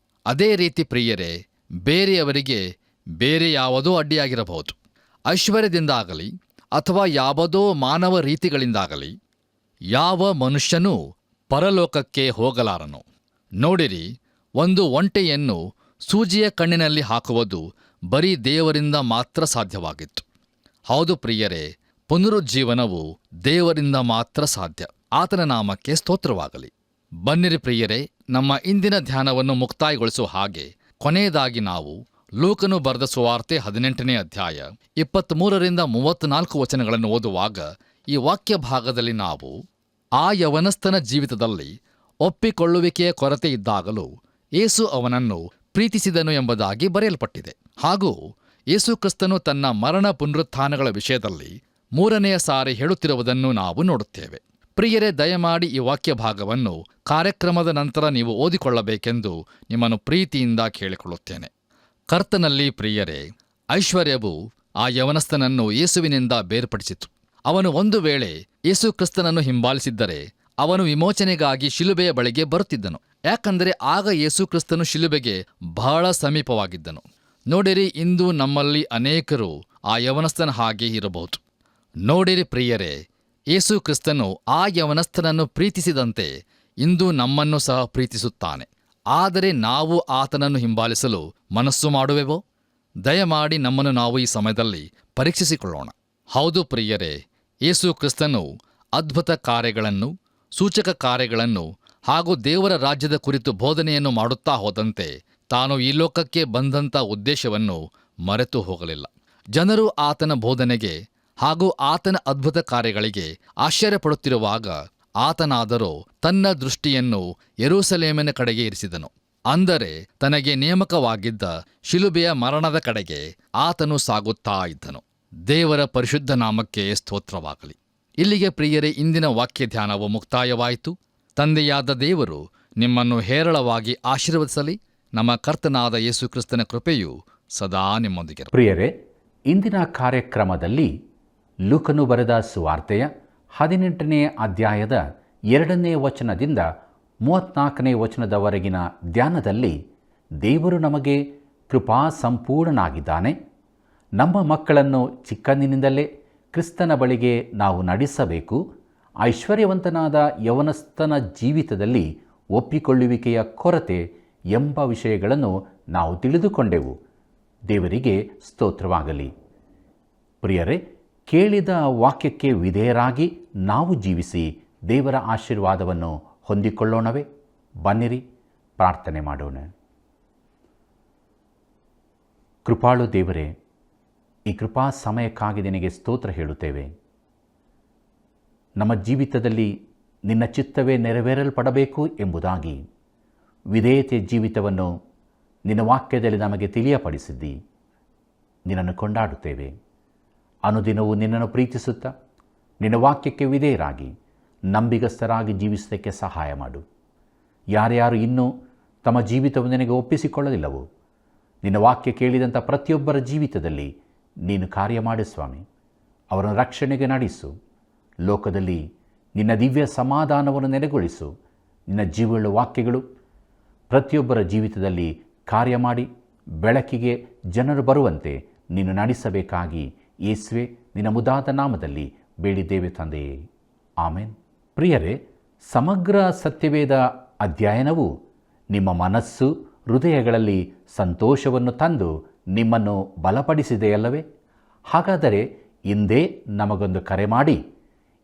ಅದೇ ರೀತಿ ಪ್ರಿಯರೇ, ಬೇರೆಯವರಿಗೆ ಬೇರೆ ಯಾವುದೋ ಅಡ್ಡಿಯಾಗಿರಬಹುದು. ಐಶ್ವರ್ಯದಿಂದಾಗಲಿ ಅಥವಾ ಯಾವುದೋ ಮಾನವ ರೀತಿಗಳಿಂದಾಗಲಿ ಯಾವ ಮನುಷ್ಯನೂ ಪರಲೋಕಕ್ಕೆ ಹೋಗಲಾರನು. ನೋಡಿರಿ, ಒಂದು ಒಂಟೆಯನ್ನು ಸೂಜಿಯ ಕಣ್ಣಿನಲ್ಲಿ ಹಾಕುವುದು ಬರೀ ದೇವರಿಂದ ಮಾತ್ರ ಸಾಧ್ಯವಾಗಿತ್ತು. ಹೌದು ಪ್ರಿಯರೇ, ಪುನರುಜ್ಜೀವನವು ದೇವರಿಂದ ಮಾತ್ರ ಸಾಧ್ಯ. ಆತನ ನಾಮಕ್ಕೆ ಸ್ತೋತ್ರವಾಗಲಿ. ಬನ್ನಿರಿ ಪ್ರಿಯರೇ, ನಮ್ಮ ಇಂದಿನ ಧ್ಯಾನವನ್ನು ಮುಕ್ತಾಯಗೊಳಿಸುವ ಹಾಗೆ ಕೊನೆಯದಾಗಿ ನಾವು ಲೂಕನು ಬರೆದ ಸುವಾರ್ತೆ 18ನೇ ಅಧ್ಯಾಯ 23ರಿಂದ 34 ವಚನಗಳನ್ನು ಓದುವಾಗ ಈ ವಾಕ್ಯ ಭಾಗದಲ್ಲಿ ನಾವು ಆ ಯವನಸ್ಥನ ಜೀವಿತದಲ್ಲಿ ಒಪ್ಪಿಕೊಳ್ಳುವಿಕೆಯ ಕೊರತೆ ಇದ್ದಾಗಲೂ ಯೇಸು ಅವನನ್ನು ಪ್ರೀತಿಸಿದನು ಎಂಬುದಾಗಿ ಬರೆಯಲ್ಪಟ್ಟಿದೆ. ಹಾಗೂ ಯೇಸು ಕ್ರಿಸ್ತನು ತನ್ನ ಮರಣ ಪುನರುತ್ಥಾನಗಳ ವಿಷಯದಲ್ಲಿ 3ನೆಯ ಸಾರಿ ಹೇಳುತ್ತಿರುವುದನ್ನು ನಾವು ನೋಡುತ್ತೇವೆ. ಪ್ರಿಯರೇ, ದಯಮಾಡಿ ಈ ವಾಕ್ಯ ಭಾಗವನ್ನು ಕಾರ್ಯಕ್ರಮದ ನಂತರ ನೀವು ಓದಿಕೊಳ್ಳಬೇಕೆಂದು ನಿಮ್ಮನ್ನು ಪ್ರೀತಿಯಿಂದ ಕೇಳಿಕೊಳ್ಳುತ್ತೇನೆ. ಕರ್ತನಲ್ಲಿ ಪ್ರಿಯರೇ, ಐಶ್ವರ್ಯವು ಆ ಯವನಸ್ಥನನ್ನು ಯೇಸುವಿನಿಂದ ಬೇರ್ಪಡಿಸಿತು. ಅವನು ಒಂದು ವೇಳೆ ಯೇಸು ಕ್ರಿಸ್ತನನ್ನು ಹಿಂಬಾಲಿಸಿದ್ದರೆ ಅವನು ವಿಮೋಚನೆಗಾಗಿ ಶಿಲುಬೆಯ ಬಳಿಗೆ ಬರುತ್ತಿದ್ದನು. ಯಾಕಂದರೆ ಆಗ ಯೇಸು ಕ್ರಿಸ್ತನು ಶಿಲುಬೆಗೆ ಬಹಳ ಸಮೀಪವಾಗಿದ್ದನು. ನೋಡಿರಿ, ಇಂದು ನಮ್ಮಲ್ಲಿ ಅನೇಕರು ಆ ಯವನಸ್ಥನ ಹಾಗೆ ಇರಬಹುದು. ನೋಡಿರಿ ಪ್ರಿಯರೇ, ಯೇಸು ಕ್ರಿಸ್ತನು ಆ ಯವನಸ್ಥನನ್ನು ಪ್ರೀತಿಸಿದಂತೆ ಇಂದು ನಮ್ಮನ್ನು ಸಹ ಪ್ರೀತಿಸುತ್ತಾನೆ. ಆದರೆ ನಾವು ಆತನನ್ನು ಹಿಂಬಾಲಿಸಲು ಮನಸ್ಸು ಮಾಡುವೆವೋ? ದಯಮಾಡಿ ನಮ್ಮನ್ನು ನಾವು ಈ ಸಮಯದಲ್ಲಿ ಪರೀಕ್ಷಿಸಿಕೊಳ್ಳೋಣ. ಹೌದು ಪ್ರಿಯರೇ, ಯೇಸು ಕ್ರಿಸ್ತನು ಅದ್ಭುತ ಕಾರ್ಯಗಳನ್ನು, ಸೂಚಕ ಕಾರ್ಯಗಳನ್ನು ಹಾಗೂ ದೇವರ ರಾಜ್ಯದ ಕುರಿತು ಬೋಧನೆಯನ್ನು ಮಾಡುತ್ತಾ ಹೋದಂತೆ ತಾನು ಈ ಲೋಕಕ್ಕೆ ಬಂದಂಥ ಉದ್ದೇಶವನ್ನು ಮರೆತು ಹೋಗಲಿಲ್ಲ. ಜನರು ಆತನ ಬೋಧನೆಗೆ ಹಾಗೂ ಆತನ ಅದ್ಭುತ ಕಾರ್ಯಗಳಿಗೆ ಆಶ್ಚರ್ಯಪಡುತ್ತಿರುವಾಗ ಆತನಾದರೋ ತನ್ನ ದೃಷ್ಟಿಯನ್ನು ಯೆರೂಸಲೇಮಿನ ಕಡೆಗೆ ಇರಿಸಿದನು. ಅಂದರೆ ತನಗೆ ನೇಮಕವಾಗಿದ್ದ ಶಿಲುಬೆಯ ಮರಣದ ಕಡೆಗೆ ಆತನು ಸಾಗುತ್ತಾ ಇದ್ದನು. ದೇವರ ಪರಿಶುದ್ಧ ನಾಮಕ್ಕೆ ಸ್ತೋತ್ರವಾಗಲಿ. ಇಲ್ಲಿಗೆ ಪ್ರಿಯರೇ, ಇಂದಿನ ವಾಕ್ಯ ಧ್ಯಾನವು ಮುಕ್ತಾಯವಾಯಿತು. ತಂದೆಯಾದ ದೇವರು ನಿಮ್ಮನ್ನು ಹೇರಳವಾಗಿ ಆಶೀರ್ವದಿಸಲಿ. ನಮ್ಮ ಕರ್ತನಾದ ಯೇಸು ಕ್ರಿಸ್ತನ ಕೃಪೆಯು ಸದಾ ನಿಮ್ಮೊಂದಿಗೆ. ಪ್ರಿಯರೇ, ಇಂದಿನ ಕಾರ್ಯಕ್ರಮದಲ್ಲಿ ಲೂಕನು ಬರೆದ ಸುವಾರ್ತೆಯ 18ನೇ ಅಧ್ಯಾಯದ 2ನೇ ವಚನದಿಂದ 34ನೇ ವಚನದವರೆಗಿನ ಧ್ಯಾನದಲ್ಲಿ ದೇವರು ನಮಗೆ ಕೃಪಾ ಸಂಪೂರ್ಣನಾಗಿದ್ದಾನೆ. ನಮ್ಮ ಮಕ್ಕಳನ್ನು ಚಿಕ್ಕಂದಿನಿಂದಲೇ ಕ್ರಿಸ್ತನ ಬಳಿಗೆ ನಾವು ನಡೆಸಬೇಕು. ಐಶ್ವರ್ಯವಂತನಾದ ಯವನಸ್ಥನ ಜೀವಿತದಲ್ಲಿ ಒಪ್ಪಿಕೊಳ್ಳುವಿಕೆಯ ಕೊರತೆ ಎಂಬ ವಿಷಯಗಳನ್ನು ನಾವು ತಿಳಿದುಕೊಂಡೆವು. ದೇವರಿಗೆ ಸ್ತೋತ್ರವಾಗಲಿ. ಪ್ರಿಯರೇ, ಕೇಳಿದ ವಾಕ್ಯಕ್ಕೆ ವಿಧೇಯರಾಗಿ ನಾವು ಜೀವಿಸಿ ದೇವರ ಆಶೀರ್ವಾದವನ್ನು ಹೊಂದಿಕೊಳ್ಳೋಣವೇ? ಬನ್ನಿರಿ, ಪ್ರಾರ್ಥನೆ ಮಾಡೋಣ. ಕೃಪಾಳು ದೇವರೇ, ಈ ಕೃಪಾ ಸಮಯಕ್ಕಾಗಿ ನಿನಗೆ ಸ್ತೋತ್ರ ಹೇಳುತ್ತೇವೆ. ನಮ್ಮ ಜೀವಿತದಲ್ಲಿ ನಿನ್ನ ಚಿತ್ತವೇ ನೆರವೇರಲ್ಪಡಬೇಕು ಎಂಬುದಾಗಿ ವಿಧೇಯತೆ ಜೀವಿತವನ್ನು ನಿನ್ನ ವಾಕ್ಯದಲ್ಲಿ ನಮಗೆ ತಿಳಿಯಪಡಿಸಿದ್ದಿ. ನಿನ್ನನ್ನು ಕೊಂಡಾಡುತ್ತೇವೆ. ಅನುದಿನವೂ ನಿನ್ನನ್ನು ಪ್ರೀತಿಸುತ್ತಾ ನಿನ್ನ ವಾಕ್ಯಕ್ಕೆ ವಿಧೇಯರಾಗಿ ನಂಬಿಗಸ್ತರಾಗಿ ಜೀವಿಸೋದಕ್ಕೆ ಸಹಾಯ ಮಾಡು. ಯಾರ್ಯಾರು ಇನ್ನೂ ತಮ್ಮ ಜೀವಿತವನ್ನು ನಿನಗೆ ಒಪ್ಪಿಸಿಕೊಳ್ಳಲಿಲ್ಲವೋ ನಿನ್ನ ವಾಕ್ಯ ಕೇಳಿದಂಥ ಪ್ರತಿಯೊಬ್ಬರ ಜೀವಿತದಲ್ಲಿ ನೀನು ಕಾರ್ಯ ಮಾಡು ಸ್ವಾಮಿ. ಅವರನ್ನು ರಕ್ಷಣೆಗೆ ನಡೆಸು. ಲೋಕದಲ್ಲಿ ನಿನ್ನ ದಿವ್ಯ ಸಮಾಧಾನವನ್ನು ನೆಲೆಗೊಳಿಸು. ನಿನ್ನ ಜೀವಗಳ ವಾಕ್ಯಗಳು ಪ್ರತಿಯೊಬ್ಬರ ಜೀವಿತದಲ್ಲಿ ಕಾರ್ಯ ಮಾಡಿ ಬೆಳಕಿಗೆ ಜನರು ಬರುವಂತೆ ನೀನು ನಡೆಸಬೇಕಾಗಿ ಯೇಸುವೆ ನಿನ್ನ ಮುದಾದ ನಾಮದಲ್ಲಿ ಬೇಡಿದ್ದೇವೆ ತಂದೆಯೇ, ಆಮೇನ್. ಪ್ರಿಯರೇ, ಸಮಗ್ರ ಸತ್ಯವೇದ ಅಧ್ಯಯನವು ನಿಮ್ಮ ಮನಸ್ಸು ಹೃದಯಗಳಲ್ಲಿ ಸಂತೋಷವನ್ನು ತಂದು ನಿಮ್ಮನ್ನು ಬಲಪಡಿಸಿದೆಯಲ್ಲವೇ? ಹಾಗಾದರೆ ಇಂದೇ ನಮಗೊಂದು ಕರೆ ಮಾಡಿ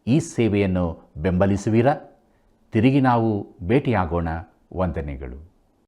ಈ ಸೇವೆಯನ್ನು ಬೆಂಬಲಿಸುವಿರಾ? ತಿರುಗಿ ನಾವು ಭೇಟಿಯಾಗೋಣ. ವಂದನೆಗಳು.